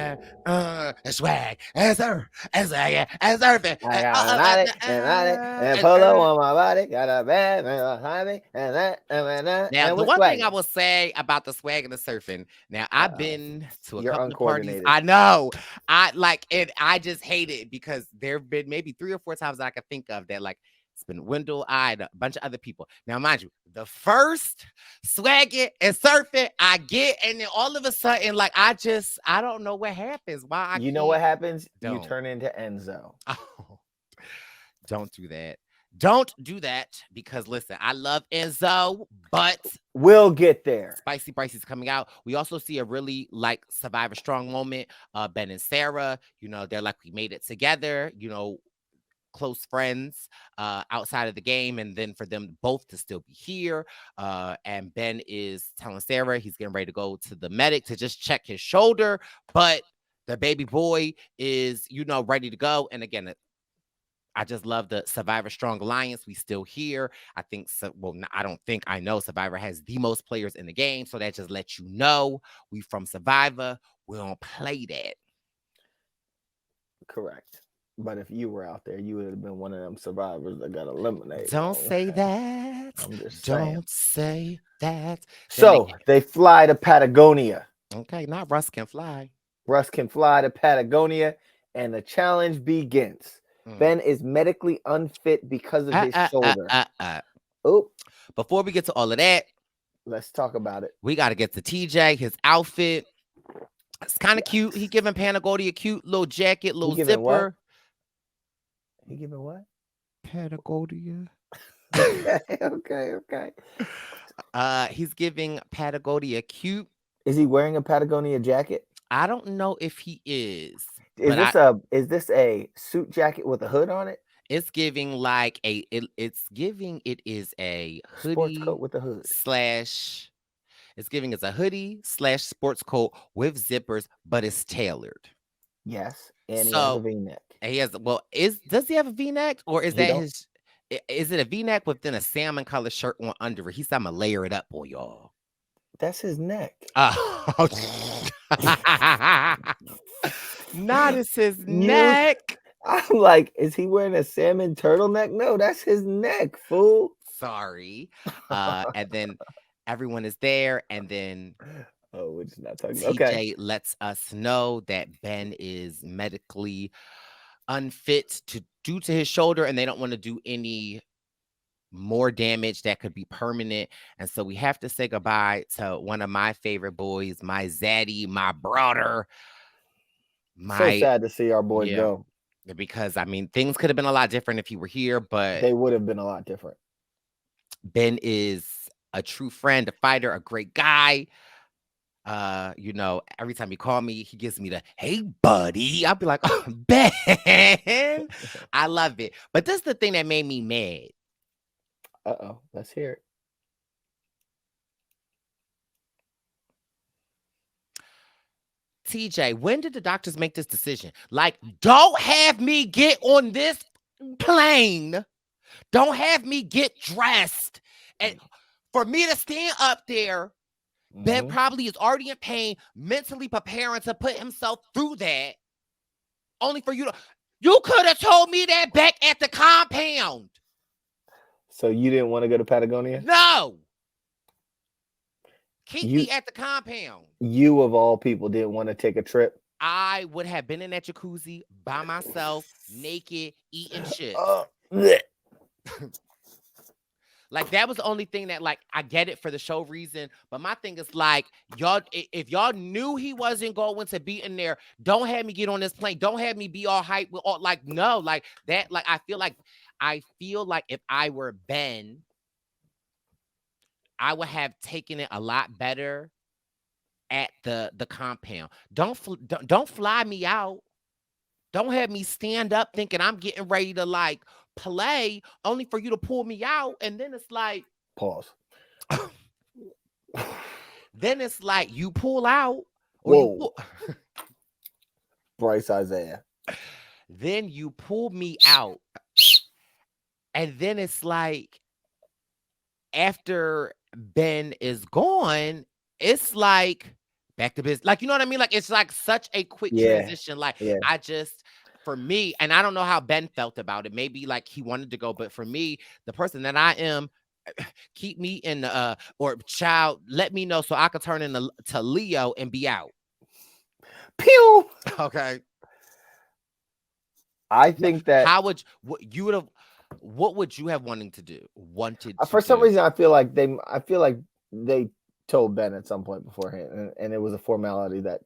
swag, and surf, and swag, and surfing. I got an addict, and polo on my body. Got a bad behind me, and that, Now, and the we're one thing I swagging. will say about the swag and the surfing. Now, I've Uh-oh. been to a You're couple of parties. uncoordinated. I know. I like it. I just hate it because there have been maybe 3 or 4 times that I can think of that, like, it's been Wendell, I, and a bunch of other people. Now, mind you, the first swagging and surfing I get, and then all of a sudden, like, I don't know what happens. Why I You know what happens? You Don't. turn into Enzo. Oh, don't do that. Don't do that because listen, I love Enzo, but We'll get there. Spicy Bryce is coming out. We also see a really like Survivor Strong moment. Ben and Sarah, they're like, we made it together, close friends outside of the game, and then for them both to still be here. And Ben is telling Sarah he's getting ready to go to the medic to just check his shoulder, but the baby boy is, ready to go. And again, I just love the Survivor Strong Alliance. We still here. I think so. Well, I don't think, I know Survivor has the most players in the game. So that just lets you know we from Survivor. We don't play that. Correct. But if you were out there, you would have been one of them survivors that got eliminated. Don't say that. I'm just saying. Don't say that. So they fly to Patagonia. Okay, not Russ can fly. Russ can fly to Patagonia, and the challenge begins. Ben is medically unfit because of his shoulder. Oh, before we get to all of that, let's talk about it. We got to get to TJ, his outfit. It's kind of cute. He giving Patagonia a cute little jacket, little zipper. What? He giving what? Patagonia. Okay. He's giving Patagonia cute. Is he wearing a Patagonia jacket? I don't know if he is. Is this a suit jacket with a hood on it? It's giving like it is a hoodie sports coat with a hood / it's giving us a hoodie / sports coat with zippers, but it's tailored. Yes, and he has a V-neck. He has does he have a V-neck, or is is it a V-neck within a salmon color shirt on under it? He said, I'm gonna layer it up on y'all. That's his neck. Not as his neck. I'm like, is he wearing a salmon turtleneck? No, that's his neck, fool. Sorry. And then everyone is there, and then we're just not talking. TJ lets us know that Ben is medically unfit due to his shoulder, and they don't want to do any more damage that could be permanent. And so we have to say goodbye to one of my favorite boys, my zaddy, my brother. So sad to see our boy go. Because, I mean, things could have been a lot different if he were here, but they would have been a lot different. Ben is a true friend, a fighter, a great guy. Every time he call me, he gives me the, hey, buddy. I'll be like, oh, Ben. I love it. But this is the thing that made me mad. Uh-oh. Let's hear it. TJ, when did the doctors make this decision? Like, don't have me get on this plane. Don't have me get dressed. And for me to stand up there, Ben probably is already in pain, mentally preparing to put himself through that. Only for you could have told me that back at the compound. So you didn't want to go to Patagonia? No. Keep me at the compound. You, of all people, didn't want to take a trip? I would have been in that jacuzzi by myself, naked, eating shit. Like, that was the only thing that, like, I get it for the show reason. But my thing is, like, y'all, if y'all knew he wasn't going to be in there, don't have me get on this plane. Don't have me be all hyped with all, like, no, like that. Like, I feel like if I were Ben, I would have taken it a lot better at the compound. Don't fly me out. Don't have me stand up thinking I'm getting ready to like play, only for you to pull me out, and then it's like pause. Then it's like you pull out. Or Bryce Isaiah. Then you pull me out, and then it's like after Ben is gone, it's like back to business. Like, you know what I mean? Like, it's like such a quick transition. Like, Yeah. I just, for me, and I don't know how Ben felt about it. Maybe like he wanted to go, but for me, the person that I am, keep me in or child, let me know so I could turn into to Leo and be out. Pew. Okay. I think that How would you would have? What would you have wanted to do? For some reason, I feel like they told Ben at some point beforehand, and it was a formality that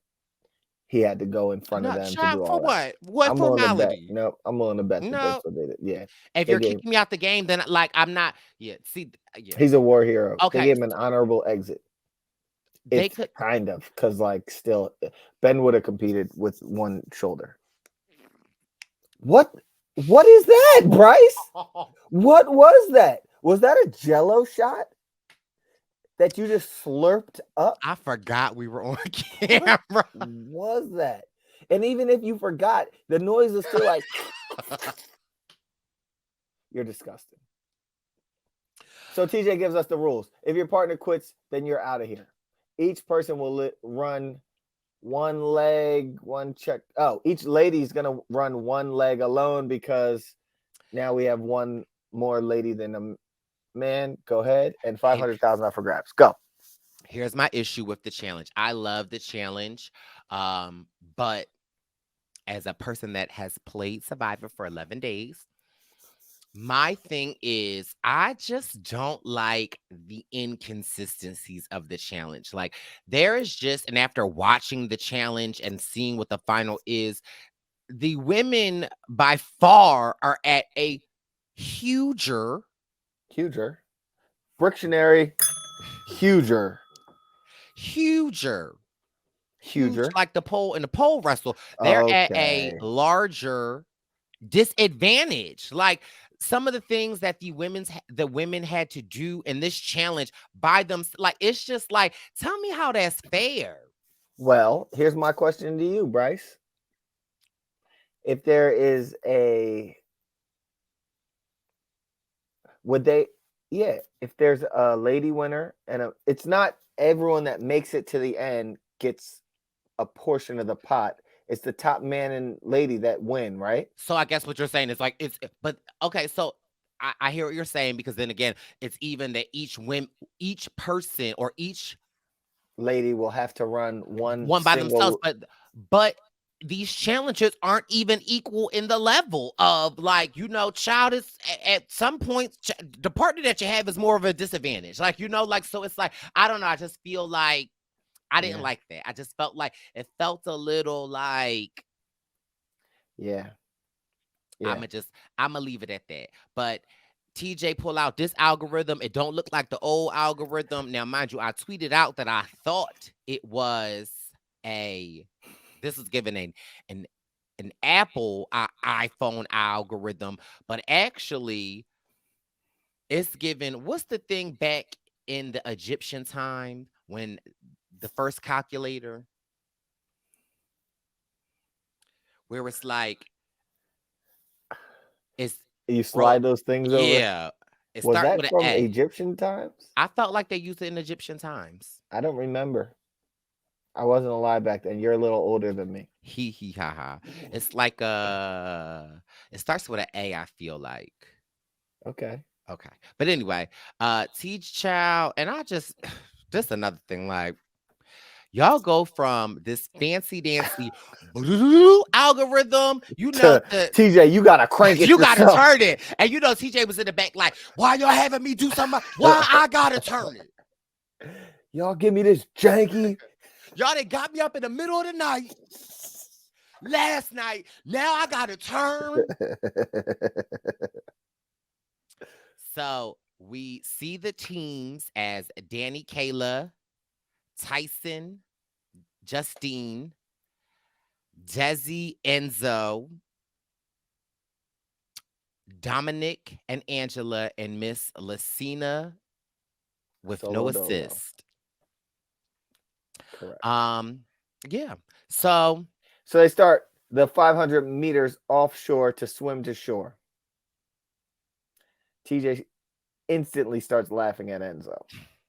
he had to go in front of them to do all for that. what I'm willing to bet. formality? No, I'm willing to bet that No. that's what they did. Yeah. If They you're gave- kicking me out the game, then like I'm not. Yeah. See. Yeah. He's a war hero. Okay. They gave him an honorable exit. They It's could kind of because like still Ben would have competed with one shoulder. What is that, Bryce? What was that? Was that a Jello shot that you just slurped up? I forgot we were on camera. What was that? And even if you forgot, the noise is still like you're disgusting. So TJ gives us the rules. If your partner quits, then you're out of here. Each person will run one leg, one check. Oh, each lady's gonna run one leg alone because now we have one more lady than a man. Go ahead, and 500,000 up for grabs. Go. Here's my issue with the challenge. I love the challenge, but as a person that has played Survivor for 11 days, my thing is I just don't like the inconsistencies of the challenge. Like there is just, and after watching the challenge and seeing what the final is, the women by far are at a huger Brictionary, huger, like the pole in the pole wrestle. They're at a larger disadvantage. Like some of the things that the women had to do in this challenge by them, like it's just like, tell me how that's fair. Well, here's my question to you, Bryce. If there is if there's a lady winner and it's not everyone that makes it to the end gets a portion of the pot. It's the top man and lady that win, right? So I guess what you're saying is like but okay, so I hear what you're saying, because then again, it's even that each person or each lady will have to run one by themselves, but these challenges aren't even equal in the level of, like, child is at some points the partner that you have is more of a disadvantage, like, like, so it's like, I don't know, I just feel like I didn't like that. I just felt like it felt a little like, I'm gonna leave it at that. But TJ pull out this algorithm. It don't look like the old algorithm. Now, mind you, I tweeted out that I thought it was this was given an Apple iPhone algorithm, but actually it's given, what's the thing back in the Egyptian time when the first calculator, where it's like, you slide those things over? Yeah. It was that with from an A. Egyptian times? I felt like they used it in Egyptian times. I don't remember. I wasn't alive back then. You're a little older than me. Hee hee ha ha. It's like it starts with an A, I feel like. Okay. But anyway, Teach Child, and I just another thing, like, y'all go from this fancy dancy algorithm, TJ, you gotta crank it. You gotta turn it. And TJ was in the back like, why y'all having me do something? Why I gotta turn it? Y'all give me this janky. Y'all that got me up in the middle of the night last night. Now I gotta turn. So we see the teams as Danny, Kayla, Tyson, Justine, Desi, Enzo, Dominic and Angela, and Miss Lucina with no assist. Correct. Yeah. So they start the 500 meters offshore to swim to shore. TJ instantly starts laughing at Enzo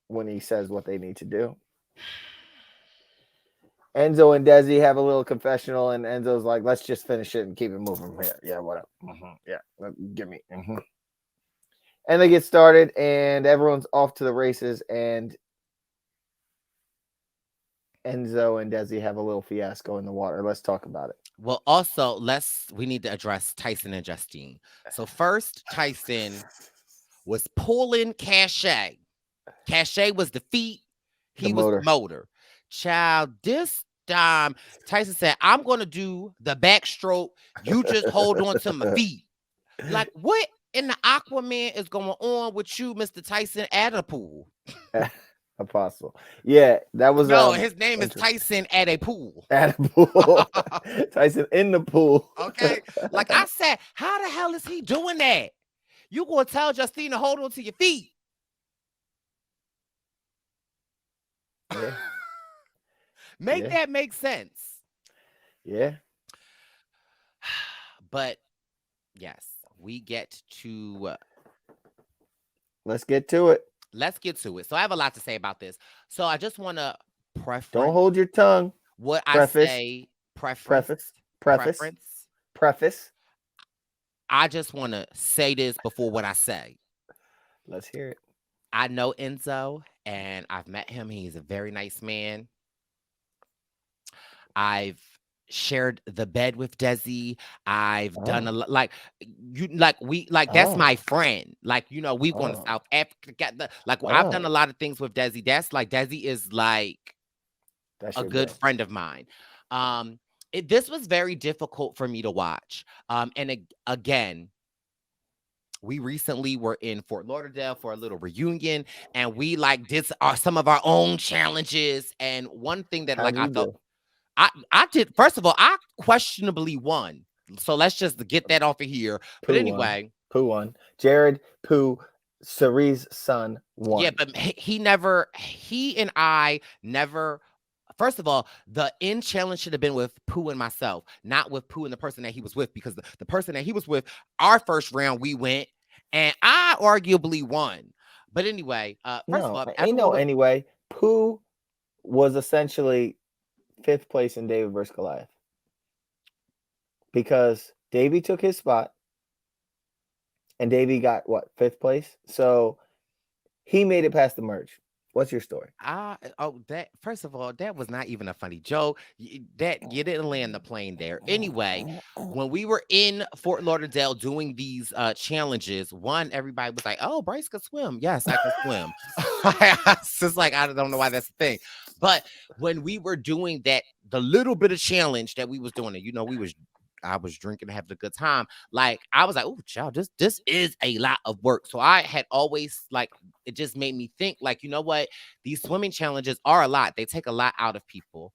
when he says what they need to do. Enzo and Desi have a little confessional, and Enzo's like, "Let's just finish it and keep it moving from here." Yeah, whatever. Yeah, give me. And they get started, and everyone's off to the races, and Enzo and Desi have a little fiasco in the water. Let's talk about it. Well, also we need to address Tyson and Justine. So first, Tyson was pulling Cachet. Cachet was the feet. He was the motor. Child, this time Tyson said, "I'm gonna do the backstroke. You just hold on to my feet." Like, what in the Aquaman is going on with you, Mr. Tyson, at a pool? Apostle. Yeah, that was no. His name is Tyson at a pool. At a pool. Tyson in the pool. Okay. Like I said, how the hell is he doing that? You gonna tell Justine to hold on to your feet? Yeah. Make that make sense. Yeah. But yes, we get to let's get to it. Let's get to it. So I have a lot to say about this. So I just want to don't hold your tongue. What I say, preference. I just want to say this before what I say. Let's hear it. I know Enzo, and I've met him. He's a very nice man. I've shared the bed with Desi. I've done a lot, that's my friend. Like, you know, we've gone to South Africa. I've done a lot of things with Desi. That's like, Desi is like a good friend of mine. This was very difficult for me to watch. And again, we recently were in Fort Lauderdale for a little reunion, and we did some of our own challenges. And one thing that I felt I did, first of all, I questionably won. So let's just get that off of here. But anyway, Pooh won. Jared Pooh, Cerie's son, won. Yeah, but he and I never. First of all, the end challenge should have been with Pooh and myself, not with Pooh and the person that he was with, because the person that he was with, our first round, we went, and I arguably won. But anyway, first of all, anyway, Pooh was essentially 5th place in David versus Goliath, because Davey took his spot, and Davey got 5th place. So he made it past the merge. What's your story? First of all, that was not even a funny joke. That you didn't land the plane there. Anyway, when we were in Fort Lauderdale doing these challenges, everybody was like, "Oh, Brice could swim." Yes, I could swim. It's just like, I don't know why that's the thing. But when we were doing that, the little bit of challenge that we was doing, you know, I was drinking, having a good time. Like, I was like, "Oh, child, this is a lot of work." So I had always, it just made me think, you know what? These swimming challenges are a lot. They take a lot out of people.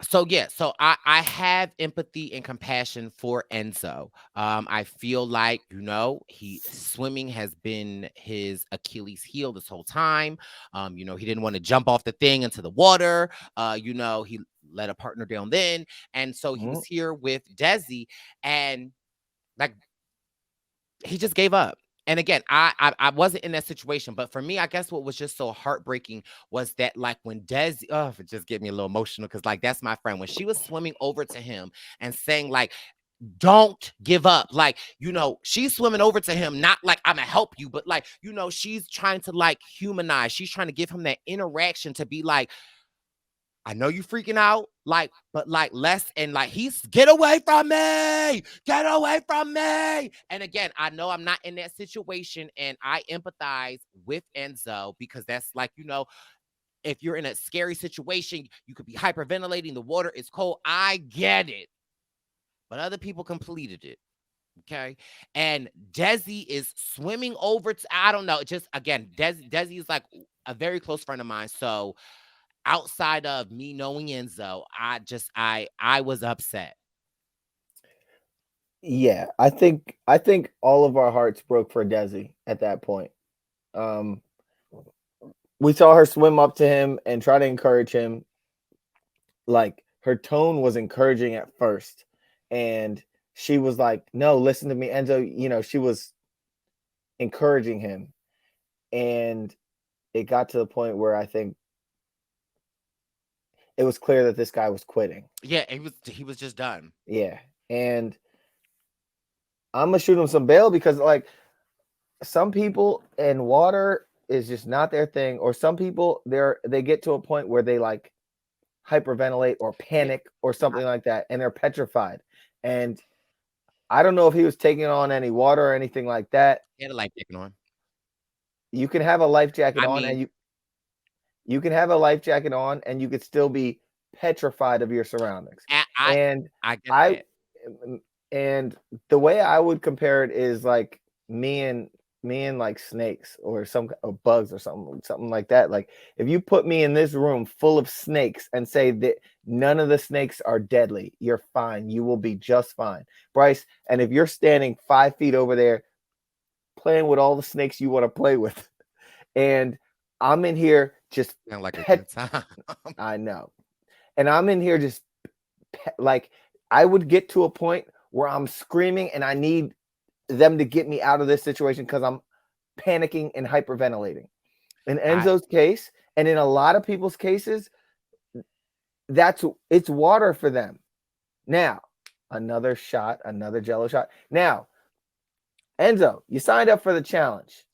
So I have empathy and compassion for Enzo. I feel like, you know, swimming has been his Achilles heel this whole time. You know, he didn't want to jump off the thing into the water. You know, he let a partner down then. And so he was here with Desi, and he just gave up. And again, I wasn't in that situation, but for me, I guess what was just so heartbreaking was that, when Desi, it just get me a little emotional, because that's my friend. When she was swimming over to him and saying, "Don't give up," you know, she's swimming over to him, not I'm gonna help you, but you know, she's trying to humanize. She's trying to give him that interaction to be like, "I know you freaking out, but less," and he's, "Get away from me, get away from me." And again, I know I'm not in that situation, and I empathize with Enzo, because that's you know, if you're in a scary situation, you could be hyperventilating, the water is cold. I get it. But other people completed it. Okay. And Desi is swimming over to, I don't know, just again, Desi is a very close friend of mine. So outside of me knowing Enzo, I was upset. Yeah, I think all of our hearts broke for Desi at that point. We saw her swim up to him and try to encourage him. Her tone was encouraging at first, and she was like, "No, listen to me, Enzo." You know, she was encouraging him, and it got to the point where I think it was clear that this guy was quitting. Yeah, he was just done. Yeah. And I'm gonna shoot him some bail because like some people and water is just not their thing, or some people they get to a point where they like hyperventilate or panic or something like that, and they're petrified. And I don't know if he was taking on any water or anything like that. He had a life jacket on. You can have a life jacket I on, mean, and you can have a life jacket on, and you could still be petrified of your surroundings. And I get I that. and the way I would compare it is like me and like snakes or or bugs or something like that. Like if you put me in this room full of snakes and say that none of the snakes are deadly, you're fine. You will be just fine, Bryce. And if you're standing 5 feet over there playing with all the snakes you want to play with, and I'm in here just Sound like a pet. good time. I know, and I'm in here just like I would get to a point where I'm screaming and I need them to get me out of this situation because I'm panicking and hyperventilating. In I Enzo's case, and in a lot of people's cases, it's water for them. Now, another Jello shot. Now, Enzo, you signed up for the challenge.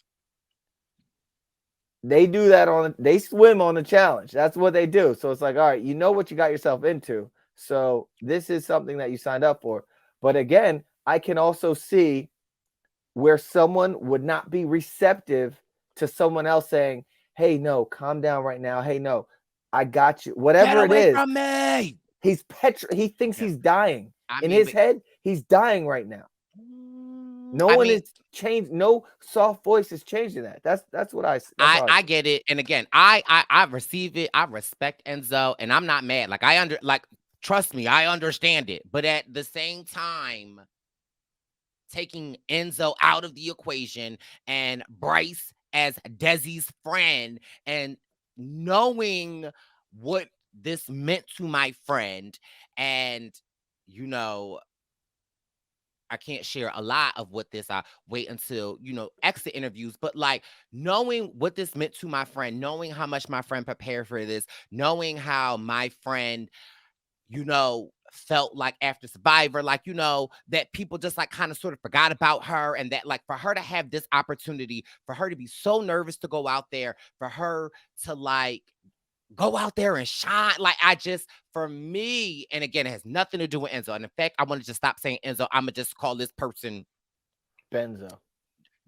They do that they swim on the challenge. That's what they do. So it's like, all right, you know what you got yourself into. So this is something that you signed up for. But again, I can also see where someone would not be receptive to someone else saying, hey, no, calm down right now. Hey, no, I got you. Get Whatever it away is, from me. he thinks Yeah. he's dying. I In mean, his head, he's dying right now. No I one mean, is changed. No soft voice is changing that. That's all I I see. get it, and again, I receive it. I respect Enzo, and I'm not mad. Like trust me, I understand it. But at the same time, taking Enzo out of the equation and Brice as Desi's friend, and knowing what this meant to my friend, and you know, I can't share a lot of what this. I wait until exit interviews. But like knowing what this meant to my friend, knowing how much my friend prepared for this, knowing how my friend, felt like after Survivor, like that people just like kind of sort of forgot about her, and that like for her to have this opportunity, for her to be so nervous to go out there, for her to like go out there and shine. Like for me, and again, it has nothing to do with Enzo. And in fact, I want to just stop saying Enzo. I'm gonna just call this person Benzo.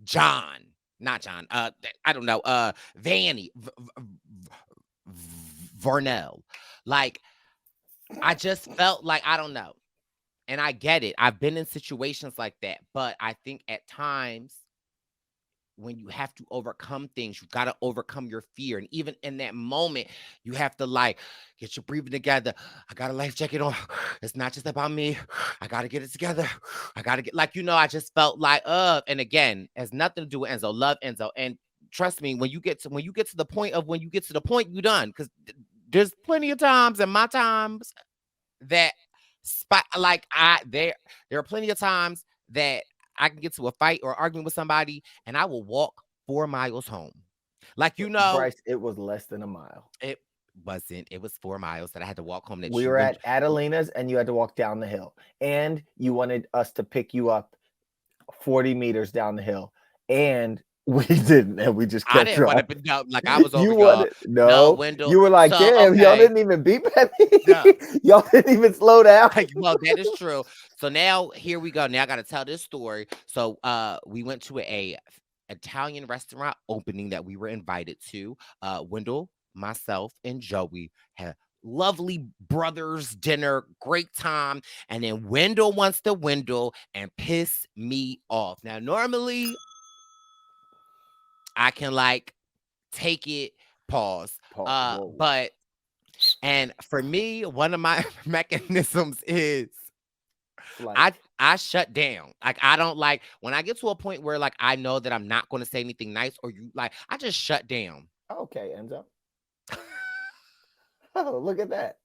John, not John. I don't know. Vanny, Vernell. Like I just felt like I don't know, and I get it. I've been in situations like that, but I think at times when you have to overcome things, you've got to overcome your fear. And even in that moment, you have to like get your breathing together. I got a life jacket on. It's not just about me. I got to get it together. I got to get I just felt like, and again, it has nothing to do with Enzo. Love Enzo. And trust me, when you get to the point of when you get to the point, you're done. Because there's plenty of times in my times that there are plenty of times that I can get to a fight or arguing with somebody and I will walk 4 miles home. Like, Bryce, it was less than a mile. it wasn't. It was 4 miles that I had to walk home. We were at Adelina's and you had to walk down the hill. And you wanted us to pick you up 40 meters down the hill. And we didn't. And we just kept want to no, like I was over you y'all. wanted, no, Wendell. you were like, damn, y'all didn't even beep at me. No. Y'all didn't even slow down. Well, that is true. So now here we go. Now I got to tell this story. So we went to a Italian restaurant opening that we were invited to. Wendell, myself, and Joey had lovely brothers dinner, great time. And then Wendell wants to Wendell and piss me off. Now normally I can like take it, pause. But and for me, one of my mechanisms is I shut down. Like I don't like when I get to a point where like I know that I'm not going to say anything nice or I just shut down. Okay, Enzo. Oh, look at that.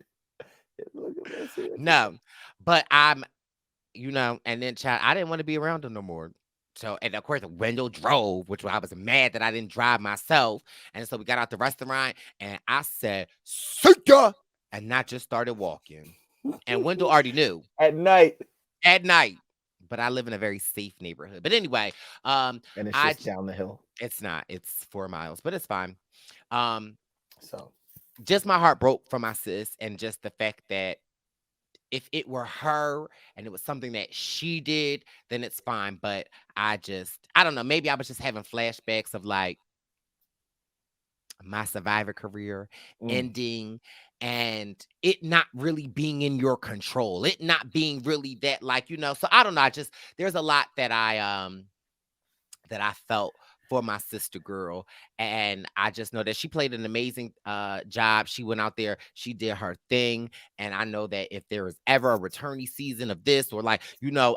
Look at that. No, but I'm, and then child, I didn't want to be around him no more. So, and of course, Wendell drove, which I was mad that I didn't drive myself. And so we got out the restaurant and I said, "See ya," and I just started walking. And Wendell already knew At night, at night, but I live in a very safe neighborhood. But anyway, and it's I just down the hill. it's not, it's 4 miles, but it's fine. Um, So just my heart broke for my sis, and just the fact that if it were her and it was something that she did, then it's fine. But I don't know. Maybe I was just having flashbacks of like my survivor career mm, ending and it not really being in your control. It not being really that, like, so I don't know. There's a lot that I felt for my sister girl. And I just know that she played an amazing job. She went out there, she did her thing. And I know that if there is ever a returnee season of this, or like,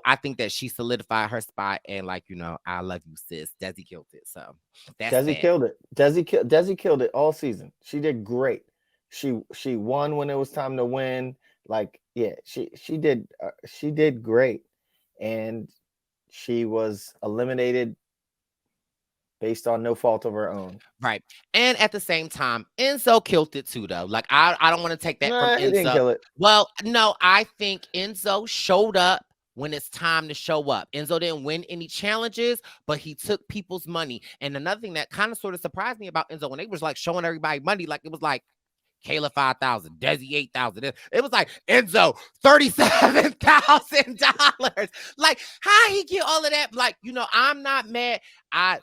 I think that she solidified her spot. And like, I love you, sis. Desi killed it. So that's Desi that. killed it. Desi killed it all season. She did great. She won when it was time to win. Like, yeah, she did great, and she was eliminated based on no fault of her own. Right. And at the same time, Enzo killed it too, though. Like, I don't want to take that from Nah, he didn't Enzo. kill it. Well, no, I think Enzo showed up when it's time to show up. Enzo didn't win any challenges, but he took people's money. And another thing that kind of sort of surprised me about Enzo, when they was like showing everybody money, like it was like Kayla 5,000, Desi 8,000. It was like Enzo $37,000. Like, how he get all of that? Like, I'm not mad. I'm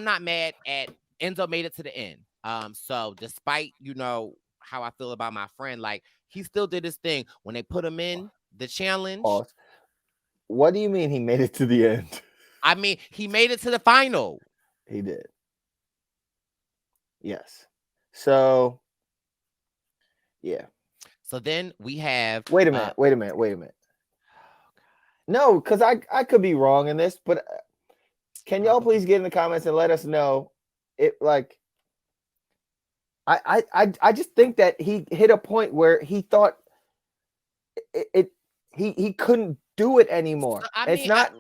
not mad at Enzo made it to the end. So despite how I feel about my friend, like he still did his thing when they put him in the challenge. Pause. What do you mean he made it to the end? I mean, he made it to the final. He did. Yes. So, yeah. So then we have. Wait a minute. No, because I could be wrong in this, but can y'all please get in the comments and let us know it? Like, I just think that he hit a point where he thought he couldn't do it anymore. So, I mean, I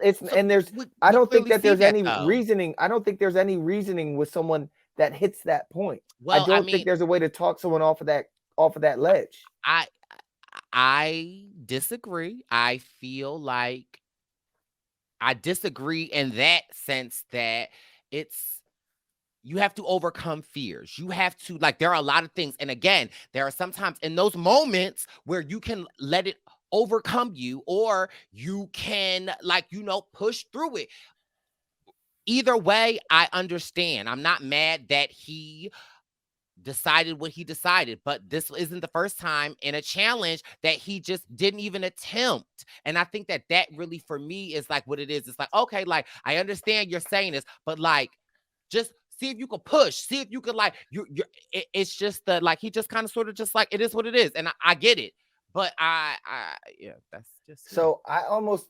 don't think that there's any though. reasoning. I don't think there's any reasoning with someone that hits that point. Well, I don't think there's a way to talk someone off of that ledge. I disagree. I feel like I disagree in that sense that you have to overcome fears. You have to, like, there are a lot of things. And again, there are sometimes in those moments where you can let it overcome you, or you can, like, push through it. Either way, I understand. I'm not mad that he decided what he decided, but this isn't the first time in a challenge that he just didn't even attempt. And I think that really, for me, is like what it is. It's like, okay, like, I understand you're saying this, but like, just see if you can push, see if you can, like, it's just that, like, he just kind of sort of just like, it is what it is. And I get it, but yeah, that's just so I almost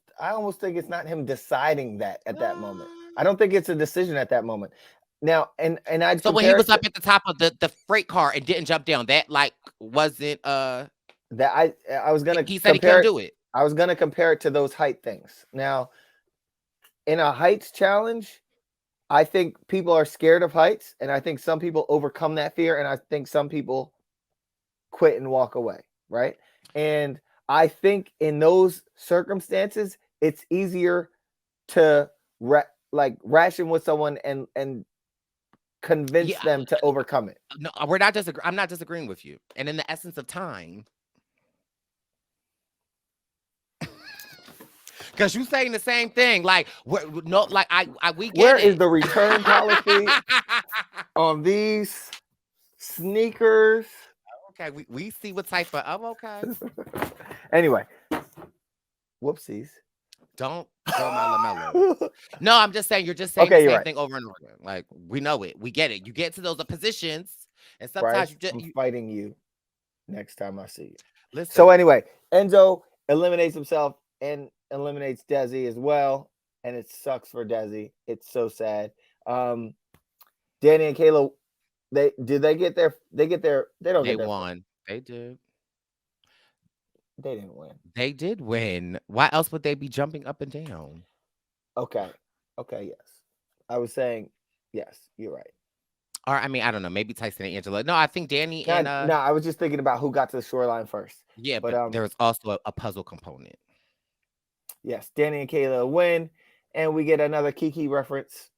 think it's not him deciding that at that moment. I don't think it's a decision at that moment. Now, and I so when he was up at the top of the freight car and didn't jump down, that like wasn't that I was gonna he said he couldn't do it. I was gonna compare it to those height things. Now, in a heights challenge, I think people are scared of heights, and I think some people overcome that fear, and I think some people quit and walk away, right? And I think in those circumstances, it's easier to ration with someone and convince them to overcome it. No, I'm not disagreeing with you. And in the essence of time, because you saying the same thing, like, we get Where it. is the return policy on these sneakers? Okay, we see what type of. Oh, okay. Anyway, whoopsies. Don't throw my LaMelo. No, I'm just saying, you're just saying the same thing over and over again. Like, we know it. We get it. You get to those positions, and sometimes Bryce, I'm you fighting you next time I see you. listen. So anyway, Enzo eliminates himself and eliminates Desi as well, and it sucks for Desi. It's so sad. Danny and Kayla, they don't get their won. They did. They didn't win. They did win. Why else would they be jumping up and down? Okay. Okay, yes. I was saying yes. You're right. Or I mean, I don't know, maybe Tyson and Angela. No, I think Danny No, and no, I was just thinking about who got to the shoreline first. yeah, But but there was also a puzzle component. yes, Danny and Kayla win, and we get another Kiki reference.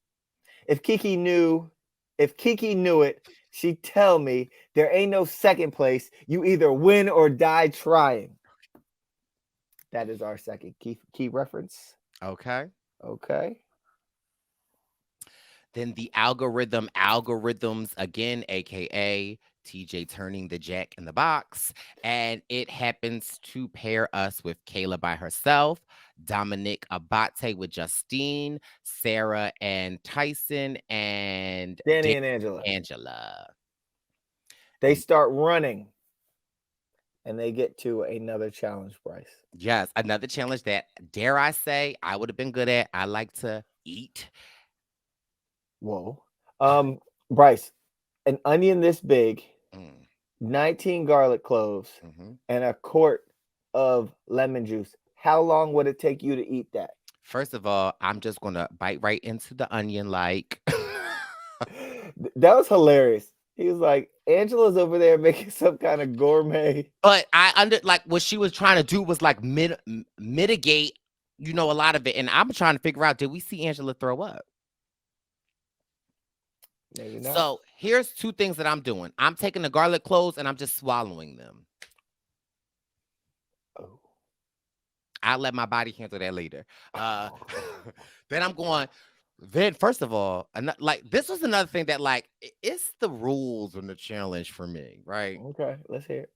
If Kiki knew, if Kiki knew it, she'd tell me there ain't no second place. You either win or die trying. That is our second key reference. Okay. Okay. Then the algorithms again, aka TJ turning the jack in the box, and it happens to pair us with Kayla by herself, Dominic Abate with Justine, Sarah and Tyson, and Danny Dan and Angela. Angela. They start running and they get to another challenge, Bryce. Yes, another challenge that, dare I say, I would have been good at. I like to eat. Whoa. Bryce, an onion this big, Mm, 19 garlic cloves, mhm. and a quart of lemon juice. How long would it take you to eat that? First of all, I'm just gonna bite right into the onion like. That was hilarious. He was like, Angela's over there making some kind of gourmet. But I like what she was trying to do was like mitigate, a lot of it. And I'm trying to figure out, did we see Angela throw up? Maybe not. So here's two things that I'm doing. I'm taking the garlic cloves and I'm just swallowing them. Oh. I'll let my body handle that later. Then I'm going. Then first of all, like this was another thing that like it's the rules and the challenge for me, right? Okay, let's hear it.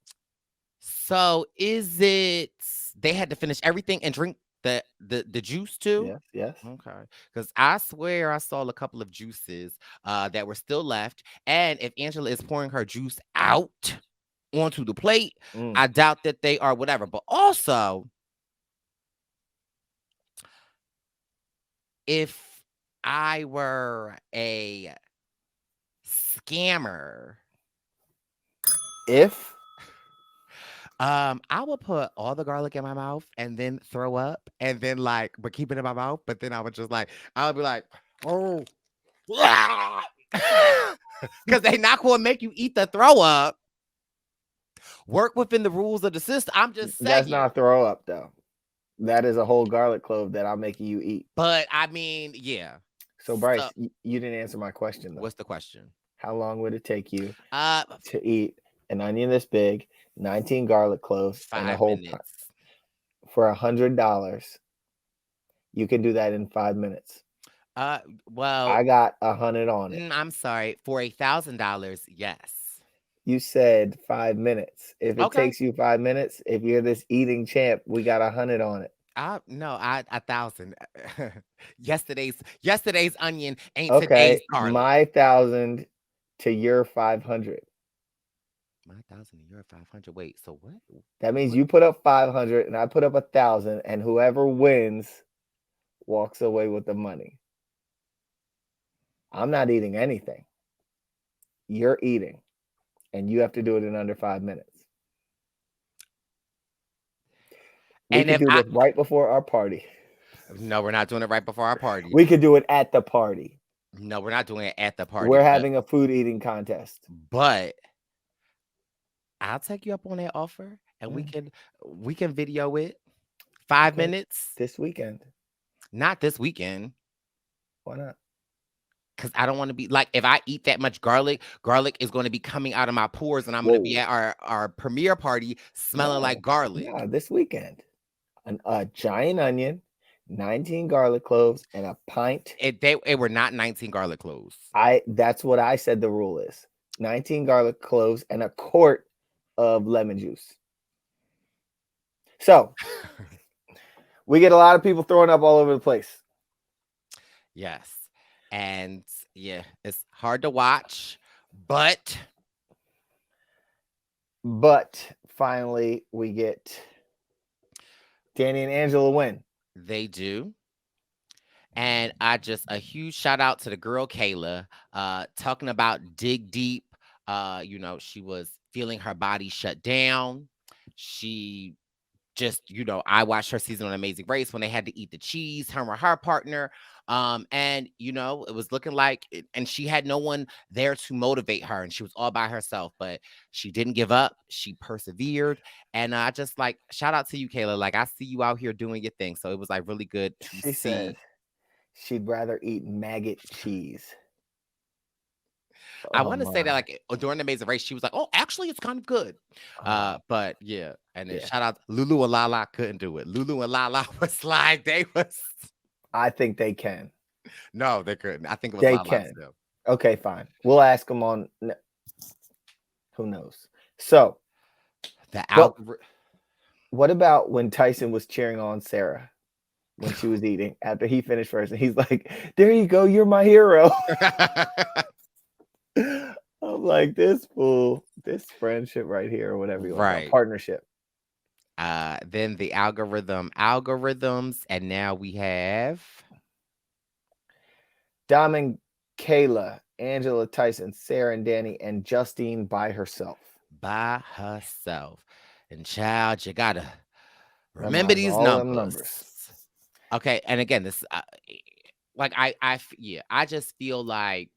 So is it they had to finish everything and drink the juice too? Yes, yes. Okay. Because I swear I saw a couple of juices that were still left. And if Angela is pouring her juice out onto the plate, I doubt that they are whatever. But also, if I were a scammer, I would put all the garlic in my mouth and then throw up and then but keep it in my mouth. But then I would just I would be like, oh, because they not going to make you eat the throw up. Work within the rules of the system. I'm just saying. That's not throw up though. That is a whole garlic clove that I'm making you eat. But I mean, yeah. So Bryce, you didn't answer my question though. What's the question? How long would it take you to eat an onion this big, 19 garlic cloves, and a whole minutes. For $100? You can do that in 5 minutes. Well, I got 100 on it. I'm sorry, for $1,000, yes. You said 5 minutes. If it takes you 5 minutes, if you're this eating champ, we got 100 on it. No, 1,000. Yesterday's onion ain't today's garlic. My 1,000 to your 500. My 1,000 to your 500. Wait, so what? That means you put up 500 and I put up 1,000, and whoever wins walks away with the money. I'm not eating anything. You're eating, and you have to do it in under 5 minutes. We could do this right before our party. No, we're not doing it right before our party. We could do it at the party. No, we're not doing it at the party. We're having a food eating contest. But I'll take you up on that offer, and we can video it. 5 minutes this weekend. Not this weekend. Why not? Because I don't want to be like, if I eat that much garlic is going to be coming out of my pores, and I'm going to be at our premiere party smelling like garlic. Yeah, this weekend. A giant onion, 19 garlic cloves, and a pint. It were not 19 garlic cloves. That's what I said the rule is. 19 garlic cloves and a quart of lemon juice. So we get a lot of people throwing up all over the place. Yes. And yeah, it's hard to watch, but finally we get Danny and Angela win. They do. And a huge shout out to the girl Kayla, talking about dig deep. She was feeling her body shut down. She just, I watched her season on Amazing Race when they had to eat the cheese, her and her partner. And it was looking like and she had no one there to motivate her, and she was all by herself, but she didn't give up. She persevered. And I just like shout out to you, Kayla. Like, I see you out here doing your thing. So it was like really good to She said see. she'd rather eat maggot cheese. I Oh want to say that my. like during the Amazing Race, she was like, "Oh, actually, it's kind of good." But yeah, and then Yeah. shout out Lulu and Lala couldn't do it. Lulu and Lala was like they was I think they can. no, they couldn't. I think it was They Lala can. still. Okay, fine. We'll ask them on. Who knows? So, The but algorithm. what about when Tyson was cheering on Sarah when she was eating after he finished first, and he's like, "There you go, you're my hero." I'm like, this fool, this friendship right here, or whatever you want to call it, Right. partnership. Then the algorithms, and now we have Dom and Kayla, Angela, Tyson, Sarah and Danny, and Justine by herself. by herself. And child, you gotta remember Memorize these all them numbers. numbers. Okay, and again, this like I just feel like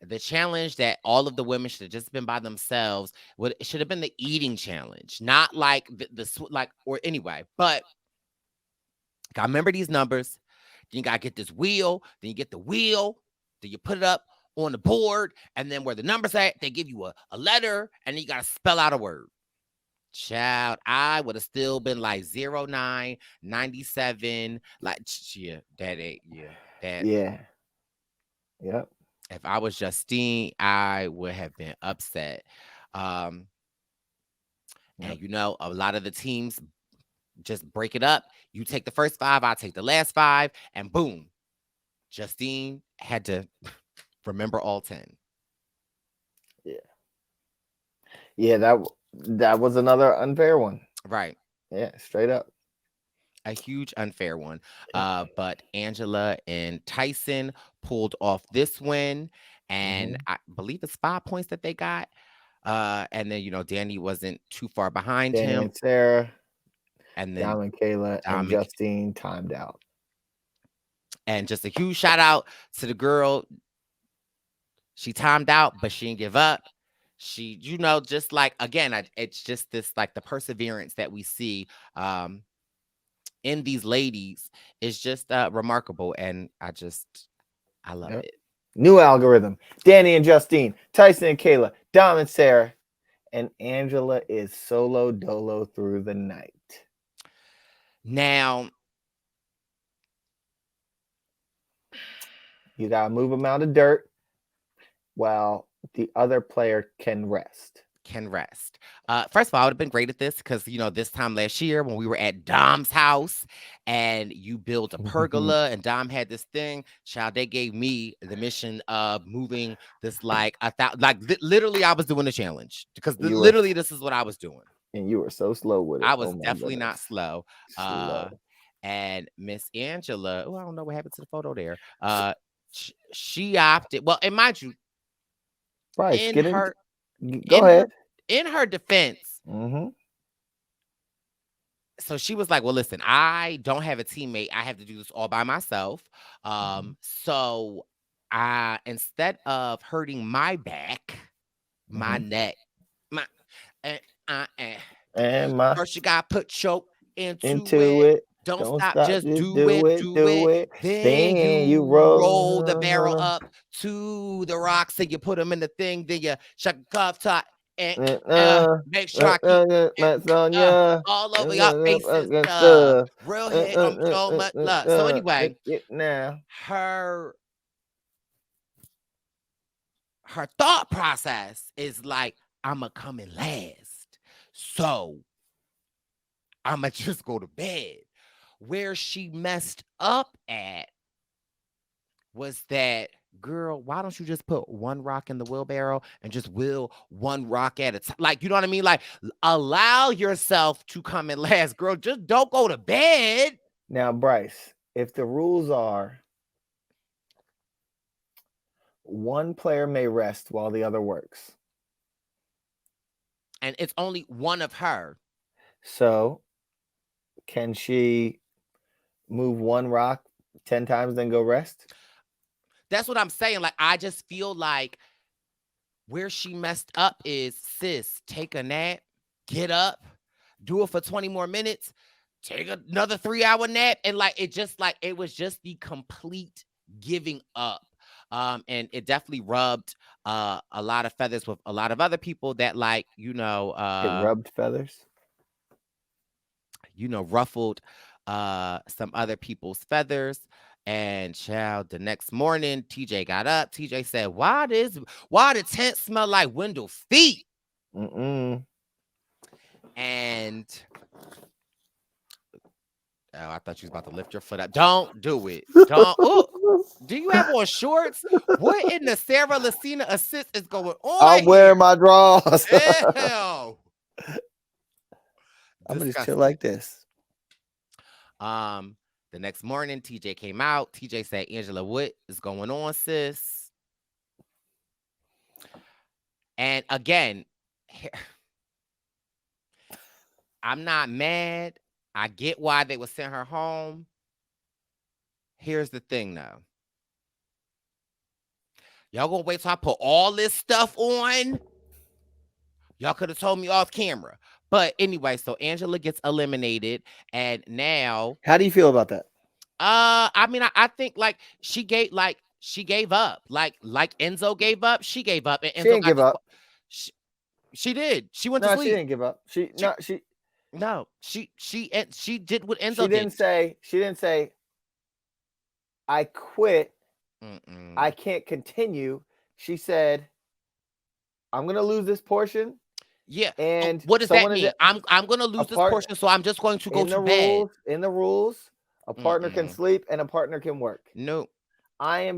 the challenge that all of the women should have just been by themselves it should have been the eating challenge, not like like or anyway. But gotta remember these numbers. Then you gotta get this wheel. Then you get the wheel. Then you put it up on the board, and then where the numbers at, they give you a letter, and then you gotta spell out a word. Child, I would have still been like 09, 97. Like, yeah, that ain't, yeah, that. Yeah. Yep. If I was Justine, I would have been upset. Um, Yep. and a lot of the teams just break it up. You take the first 5, I'll take the last 5, and boom. Justine had to remember all 10. Yeah. Yeah, that was another unfair one. Right. Yeah, straight up. A huge unfair one. But Angela and Tyson pulled off this win, and I believe it's 5 points that they got. And then Danny wasn't too far behind Danny him, and Sarah, and then Dom and Kayla, Dom and Justine timed out. and just a huge shout out to the girl. She timed out, but she didn't give up. She, just like again, it's just this like the perseverance that we see in these ladies is just remarkable, and I love Yep. it. New algorithm. Danny and Justine, Tyson and Kayla, Dom and Sarah, and Angela is solo dolo through the night. Now, you gotta move them out of dirt while the other player can rest. First of all, I would have been great at this because this time last year when we were at Dom's house and you built a pergola and Dom had this thing, child, they gave me the mission of moving this like literally I was doing a challenge because literally this is what I was doing. And you were so slow with it. I was definitely not slow. Slow. And Miss Angela, I don't know what happened to the photo there. She opted, well, and mind you, Bryce, go ahead. In her defense, so she was like, well, listen, I don't have a teammate. I have to do this all by myself. So instead of hurting my back, my neck, first you gotta put choke into it. Don't stop, just do it. Then you roll the barrel up to the rocks and you put them in the thing. Then you shut the cuff top and make sure I keep it all over your faces. Real hit, so much love. So anyway, her thought process is like, I'ma come in last, so I'ma just go to bed. Where she messed up at was that, girl, why don't you just put one rock in the wheelbarrow and just wheel one rock at a time? Like, you know what I mean? Like, allow yourself to come in last, girl. Just don't go to bed. Now, Bryce, if the rules are one player may rest while the other works, and it's only one of her. So, can she move one rock 10 times, then go rest? That's what I'm saying. Like, I just feel like where she messed up is, sis, take a nap, get up, do it for 20 more minutes, take another 3-hour nap. And like, it was just the complete giving up. And it definitely rubbed a lot of feathers with a lot of other people that, like, It rubbed feathers. Ruffled some other people's feathers. And child, the next morning, TJ got up. TJ said, why the tent smell like Wendell feet? And I thought you was about to lift your foot up. Don't do it. Don't. Oh, do you have on shorts? What in the Sarah Lucina assist is going on? I'm wearing my drawers. Hell. I'm gonna just chill like this. The next morning, TJ came out. TJ said, Angela, what is going on, sis? And again, I'm not mad. I get why they would send her home. Here's the thing, though. Y'all gonna wait till I put all this stuff on? Y'all could have told me off camera. But anyway, so Angela gets eliminated, and now, how do you feel about that? I mean, I think like she gave up, like Enzo gave up. She gave up, and Enzo she didn't give up. She did. She went to sleep. She didn't give up. She did what Enzo did. She didn't say, I quit. I can't continue. She said, I'm gonna lose this portion. Yeah. And what does that mean? I'm gonna lose this portion, so I'm just going to go to bed. In the rules, a partner can sleep and a partner can work. No. If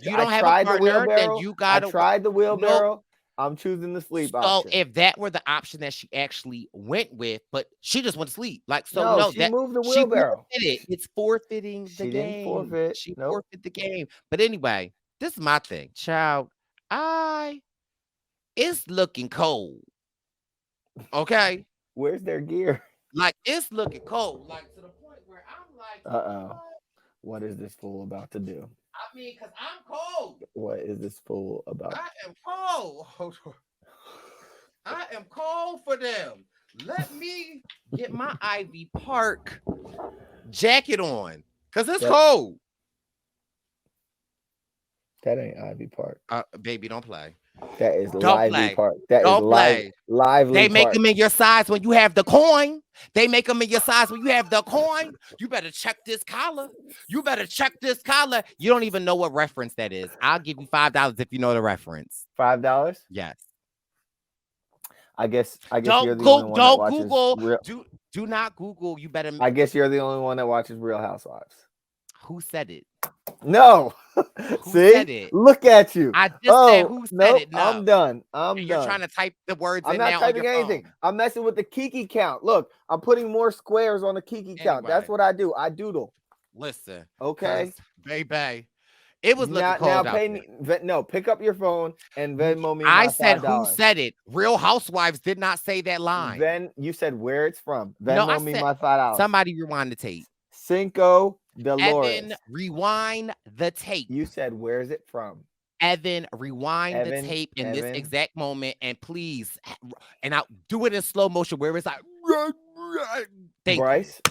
you don't have a partner, then you gotta. I tried the wheelbarrow. Nope. I'm choosing the sleep option. So if that were the option that she actually went with, but she just went to sleep. Like, so no she moved the wheelbarrow. It's forfeiting the game. Didn't forfeit. She forfeited the game. But anyway, this is my thing, child. It's looking cold. Okay. Where's their gear? Like, it's looking cold. Like, to the point where I'm like, what is this fool about to do? I mean, because I'm cold. What is this fool about? I am cold. I am cold for them. Let me get my Ivy Park jacket on, because it's cold. That ain't Ivy Park. Baby, don't play. That is Lively Park. That is Lively. They make them in your size when you have the coin. They make them in your size when you have the coin. You better check this collar. You don't even know what reference that is. I'll give you $5 if you know the reference. $5? Yes. I guess you're the only one that watches. Google. Do not Google. You better. I guess you're the only one that watches Real Housewives. Who said it? No. Who said it? Look at you. I just said who said it. No. I'm done. You're trying to type the words in now. I'm not typing anything. Phone. I'm messing with the Kiki count. Look, I'm putting more squares on the Kiki count. That's what I do. I doodle. Listen. Okay. Baby. It was looking cold out there. No, pick up your phone and Venmo me. I said $5. Who said it? Real Housewives did not say that line. Then you said where it's from. Venmo me my $5. Somebody rewind the tape. Cinco Dolores. Evan, rewind the tape. You said where is it from? Evan, rewind the tape in this exact moment, and please, and I'll do it in slow motion where it's like, Bryce.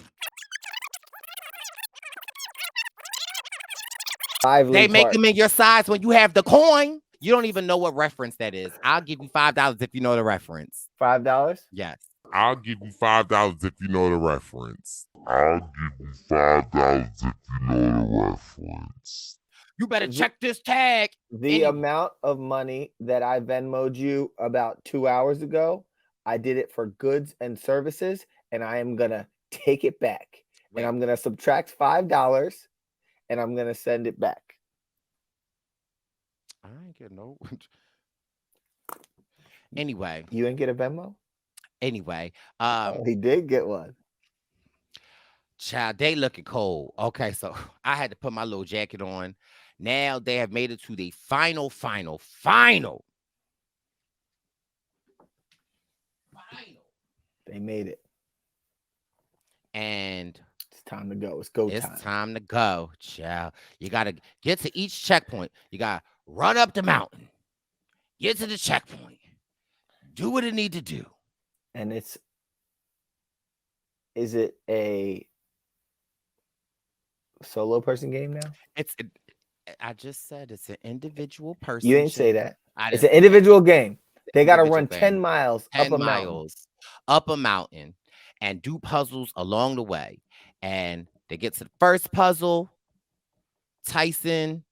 They make them in your size when you have the coin. You don't even know what reference that is. I'll give you $5 if you know the reference. $5? Yes. I'll give you $5 if you know the reference. I'll give you $5 if you know the reference. You better check this tag. The amount of money that I Venmo'd you about 2 hours ago, I did it for goods and services, and I am going to take it back. Wait. And I'm going to subtract $5, and I'm going to send it back. I ain't get no. Anyway. You ain't get a Venmo? Anyway. He did get one. Child, they looking cold. Okay, so I had to put my little jacket on. Now they have made it to the final. They made it. and It's time to go. It's go it's time. time to go, child. You got to get to each checkpoint. You got to run up the mountain, get to the checkpoint, do what it need to do. And is it a solo person game now? I just said it's an individual person. You didn't say that. I It's didn't an say individual game. They got to individual run 10 game. miles 10 up a mountain. miles up a mountain and do puzzles along the way. And they get to the first puzzle. Tyson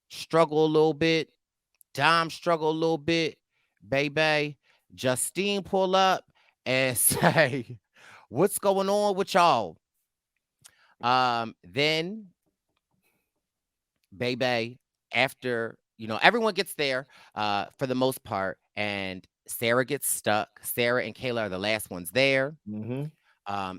struggle a little bit. Dom struggle a little bit. Baby, Justine pull up and say, what's going on with y'all? Then, baby, after, everyone gets there for the most part, and Sarah gets stuck. Sarah and Kayla are the last ones there.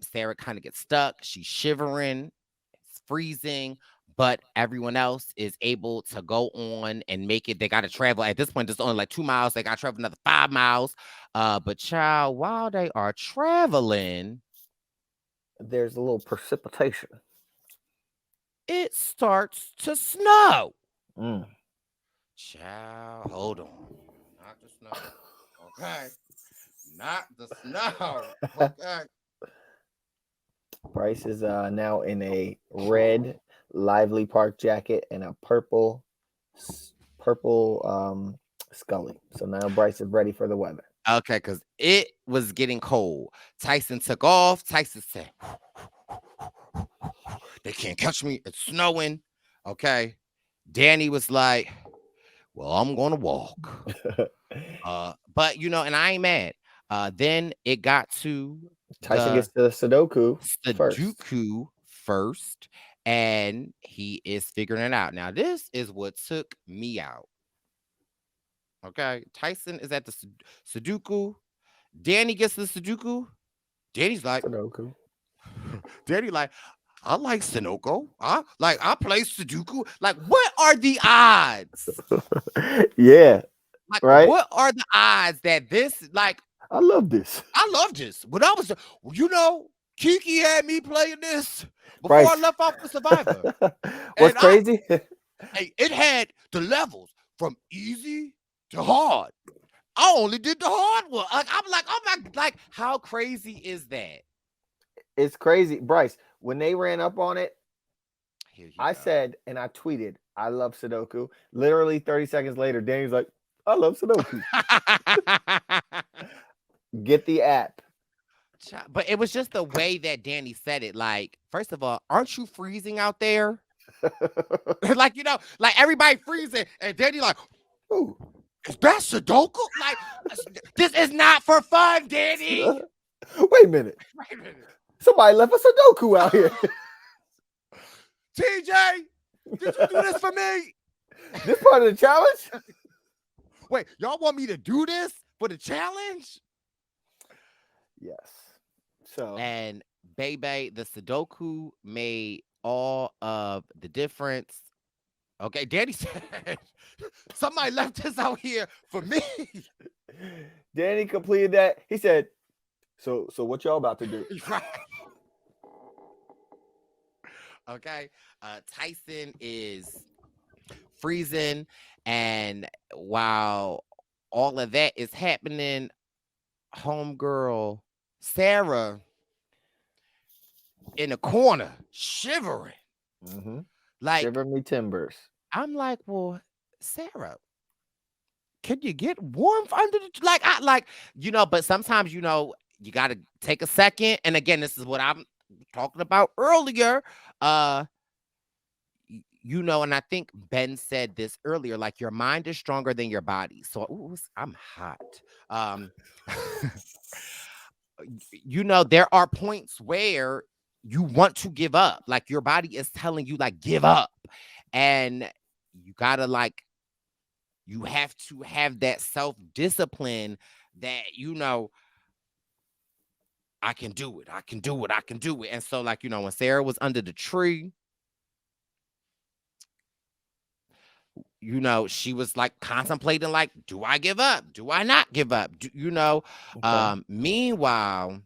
Sarah kind of gets stuck. She's shivering. It's freezing. But everyone else is able to go on and make it. They got to travel. At this point, there's only like 2 miles. They got to travel another 5 miles. But child, while they are traveling, there's a little precipitation. It starts to snow. Child, hold on. Not the snow. Okay. Not the snow. Okay. Brice is now in a red Lively Park jacket and a purple Scully. So now Brice is ready for the weather. Okay, because it was getting cold. Tyson took off. Tyson said, they can't catch me. It's snowing. Okay. Danny was like, well, I'm going to walk. But, and I ain't mad. Then it got to Tyson gets to the Sudoku first, and he is figuring it out. Now, this is what took me out. Okay, Tyson is at the Sudoku. Danny gets the Sudoku. Danny's like, Sudoku. Danny like, I like Sudoku. I play Sudoku. Like, what are the odds? Yeah. Like, right. What are the odds that this, like, I love this. When I was, Kiki had me playing this before I left off for Survivor. What's crazy? It had the levels from easy to hard. I only did the hard one. Like, I'm like, oh my, like, how crazy is that? It's crazy, Brice. When they ran up on it, I said, and I tweeted, I love Sudoku. Literally 30 seconds later, Danny's like, I love Sudoku. Get the app. But it was just the way that Danny said it. Like, first of all, aren't you freezing out there? Like, like everybody freezing, and Danny like, ooh, is that Sudoku? Like, this is not for fun, Danny. Wait a minute. Somebody left a Sudoku out here. TJ, did you do this for me? This part of the challenge? Wait, y'all want me to do this for the challenge? Yes. So, and baby, the Sudoku made all of the difference. Okay, Danny said somebody left this out here for me. Danny completed that. He said, so what y'all about to do? Right. Okay. Tyson is freezing, and while all of that is happening, homegirl Sarah in a corner shivering. Like, shiver me timbers. I'm like, well, Sarah, can you get warmth under the but sometimes you gotta take a second. And again, this is what I'm talking about earlier. And I think Ben said this earlier, like your mind is stronger than your body. So I'm hot. There are points where you want to give up. Like your body is telling you, like, give up. And you gotta, like, you have to have that self-discipline that, I can do it. I can do it. I can do it. And so, like, when Sarah was under the tree, she was like contemplating, like, do I give up? Do I not give up? Okay. Meanwhile,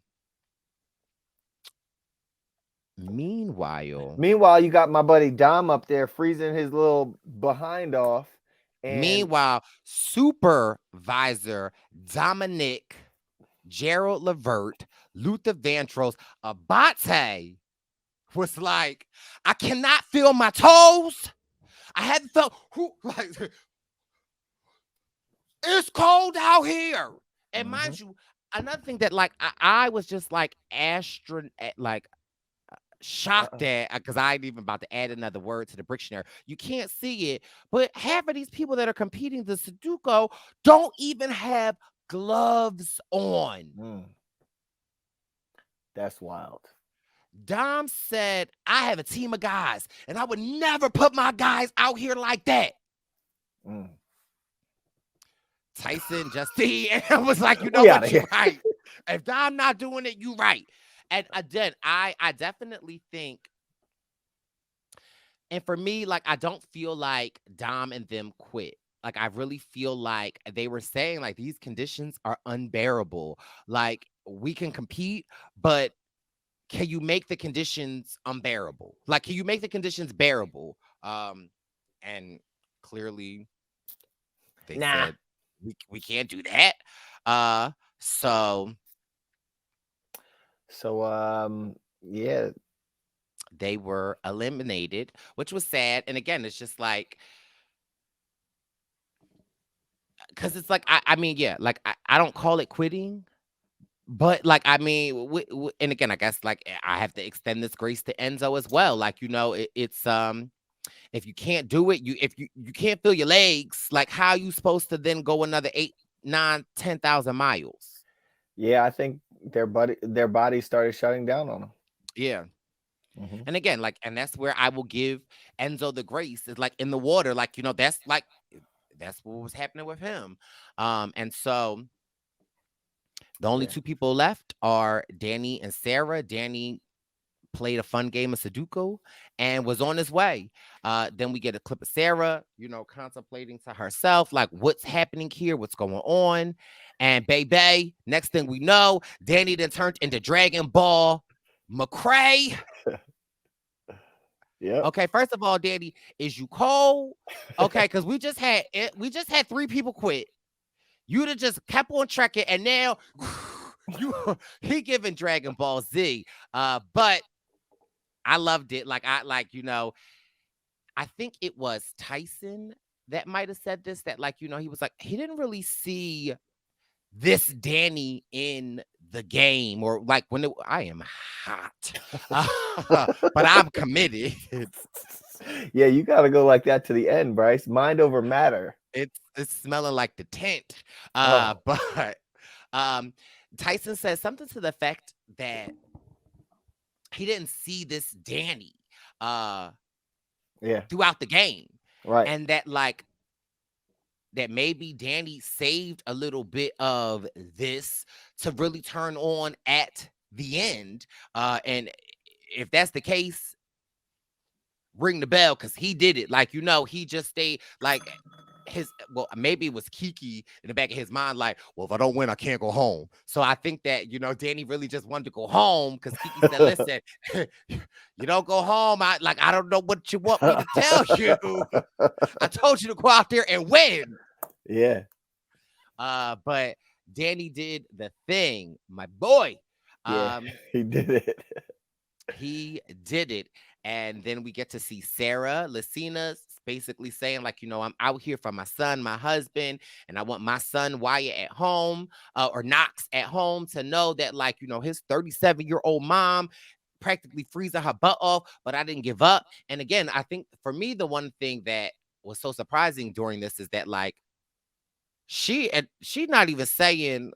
Meanwhile, you got my buddy Dom up there freezing his little behind off. And Supervisor Dominic, Gerald Levert, Luther Vandross, Abate was like, I cannot feel my toes. I haven't felt like it's cold out here. And mind you, another thing that like I was just like shocked at, because I ain't even about to add another word to the dictionary. You can't see it, but half of these people that are competing the Sudoku don't even have gloves on. That's wild. Dom said, I have a team of guys, and I would never put my guys out here like that. Tyson, Justine, and I was like, you know what, you're right. If Dom not doing it, you right. And then I definitely think, and for me, like, I don't feel like Dom and them quit. Like, I really feel like they were saying, like, these conditions are unbearable. Like, we can compete, but can you make the conditions unbearable? Like, can you make the conditions bearable? And clearly they said we can't do that. So yeah, they were eliminated, which was sad. And again, it's just like, because it's like, I mean, yeah, like I don't call it quitting, but like, I mean, and again, I guess like I have to extend this grace to Enzo as well. Like, you know, it's if you can't do it, if you can't feel your legs, like how you supposed to then go another 8, 9, 10,000 miles? Yeah, I think their body started shutting down on them. Yeah. And again, like, and that's where I will give Enzo the grace, is like in the water, like, you know, that's what was happening with him. And so the only two people left are Danny and Sarah. Danny played a fun game of Sudoku and was on his way. Then we get a clip of Sarah, you know, contemplating to herself, like, what's happening here? What's going on? And baby, next thing we know, Danny then turned into Dragon Ball McCray. Yeah. Okay, first of all, Danny, is you cold? Okay, because we just had 3 people quit. You'd have just kept on trekking, and now he giving Dragon Ball Z. But I loved it. Like, you know, I think it was Tyson that might have said this, that, like, you know, he was like, he didn't really see this Danny in the game, or like when I am hot, but I'm committed. Yeah, you got to go like that to the end, Bryce. Mind over matter. It's smelling like the tent. But Tyson says something to the effect that he didn't see this Danny throughout the game. Right. And that, like, that maybe Danny saved a little bit of this to really turn on at the end. And if that's the case, ring the bell, because he did it. Like, you know, he just stayed like maybe it was Kiki in the back of his mind, like, well, if I don't win, I can't go home. So I think that, you know, Danny really just wanted to go home, because Kiki said, listen, you don't go home. I don't know what you want me to tell you. I told you to go out there and win. Yeah. But Danny did the thing, my boy. Yeah, he did it. He did it. And then we get to see Sarah Lucina basically saying, like, you know, I'm out here for my son, my husband, and I want my son Wyatt at home, or Knox at home, to know that, like, you know, his 37-year-old mom practically freezing her butt off, but I didn't give up. And again, I think for me, the one thing that was so surprising during this is that, like, she's not even saying,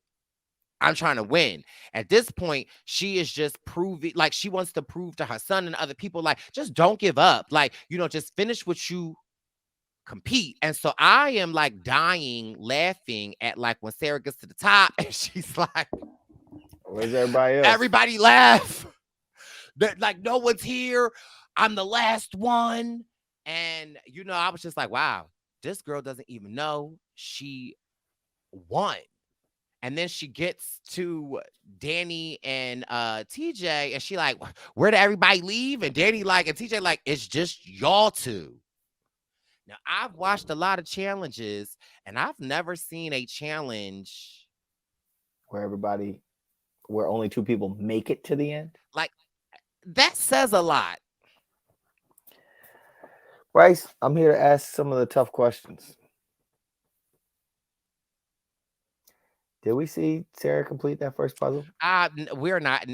I'm trying to win. At this point, she is just proving, like, she wants to prove to her son and other people, like, just don't give up. Like, you know, just finish what you compete. And so I am like dying laughing at, like, when Sarah gets to the top and she's like, where's everybody else? Everybody laugh. Like, no one's here. I'm the last one. And, you know, I was just like, wow, this girl doesn't even know she won. And then she gets to Danny and TJ, and she like, where did everybody leave? And Danny like, and TJ like, it's just y'all two. Now, I've watched a lot of challenges, and I've never seen a challenge where only two people make it to the end. Like, that says a lot. Brice, I'm here to ask some of the tough questions. Did we see Sarah complete that first puzzle? We're not.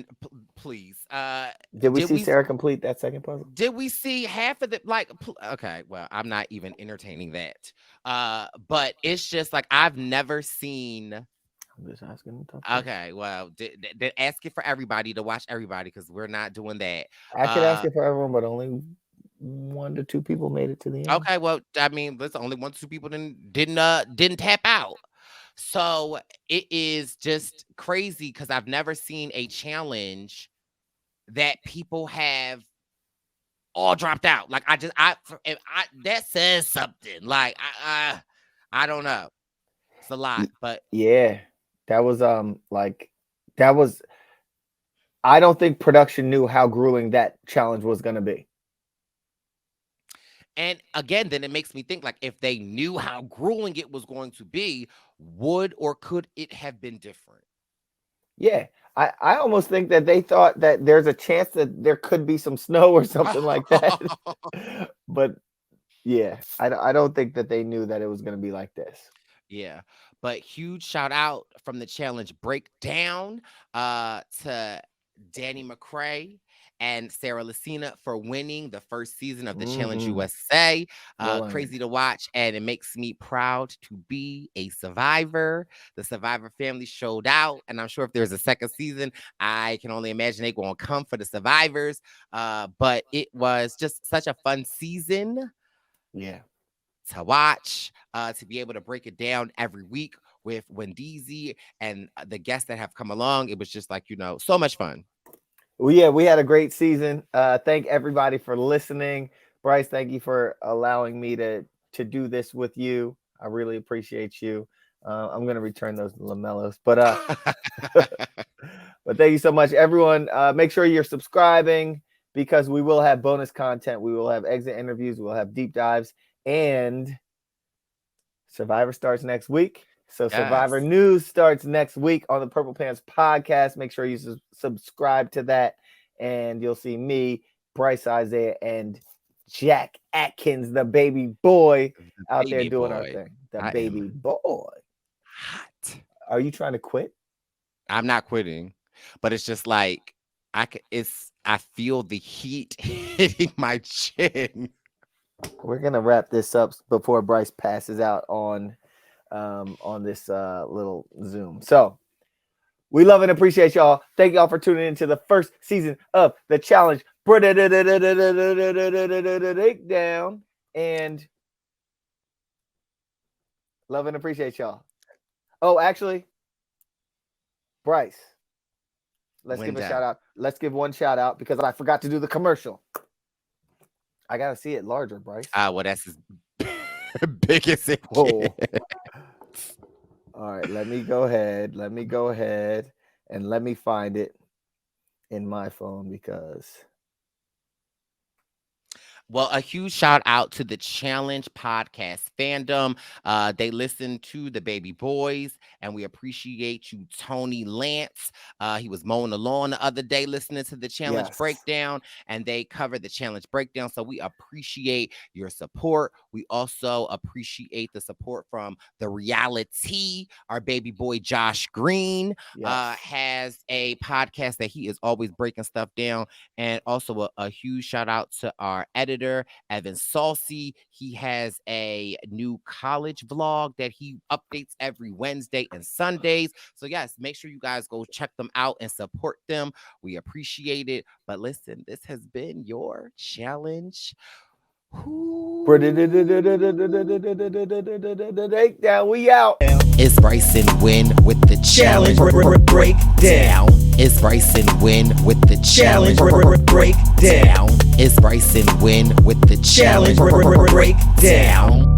Please. Did we see Sarah complete that second puzzle? Did we see half of the okay, well, I'm not even entertaining that. But it's just like I've never seen. I'm just asking. Okay, well, ask it for everybody to watch everybody because we're not doing that. I could ask it for everyone, but only 1 to 2 people made it to the end. Okay, well, I mean, there's only 1 to 2 people didn't tap out. So it is just crazy because I've never seen a challenge that people have all dropped out. Like that says something. Like I don't know. It's a lot, but yeah, that was I don't think production knew how grueling that challenge was going to be. And again, then it makes me think, like, if they knew how grueling it was going to be, would or could it have been different? Yeah, I almost think that they thought that there's a chance that there could be some snow or something like that. But yeah, I don't think that they knew that it was going to be like this. Yeah, but huge shout out from the challenge breakdown to Danny McCrae and Sarah Lucina for winning the first season of the Challenge USA. Crazy to watch, and it makes me proud to be a survivor. The Survivor family showed out, and I'm sure if there's a second season, I can only imagine they're going to come for the survivors. But it was just such a fun season. Yeah. To watch, to be able to break it down every week with Wendell and the guests that have come along. It was just like, so much fun. Well, yeah, we had a great season. Thank everybody for listening. Brice, thank you for allowing me to do this with you. I really appreciate you. I'm going to return those lamellos, but but thank you so much, everyone. Make sure you're subscribing because we will have bonus content. We will have exit interviews. We'll have deep dives, and Survivor starts next week. So Survivor News starts next week on the Purple Pants podcast. Make sure you subscribe to that, and you'll see me, Brice Isaiah, and Jack Atkins, the baby boy, out there doing our thing. The baby boy. Hot. Are you trying to quit? I'm not quitting, but it's just like I feel the heat hitting my chin. We're gonna wrap this up before Brice passes out on this little Zoom. So we love and appreciate y'all. Thank y'all for tuning into the first season of the challenge breakdown, and love and appreciate y'all. Oh, actually, Brice, let's give a shout out. Let's give one shout out because I forgot to do the commercial. I gotta see it larger, Brice. Well, that's as big as it gets. All right, let me go ahead and let me find it in my phone because. Well, a huge shout out to the Challenge podcast fandom. They listen to the baby boys, and we appreciate you, Tony Lance. He was mowing the lawn the other day listening to the Challenge breakdown, and they covered the Challenge breakdown. So we appreciate your support. We also appreciate the support from the reality. Our baby boy, Josh Green, has a podcast that he is always breaking stuff down. And also a huge shout out to our editor, Evan Soucy. He has a new college vlog that he updates every Wednesday and Sundays. So yes, make sure you guys go check them out and support them. We appreciate it. But listen, this has been your challenge. Breakdown, we out. It's Brice and Win with the challenge breakdown. It's Brice and Win with the challenge breakdown. It's Brice and Win with the challenge breakdown.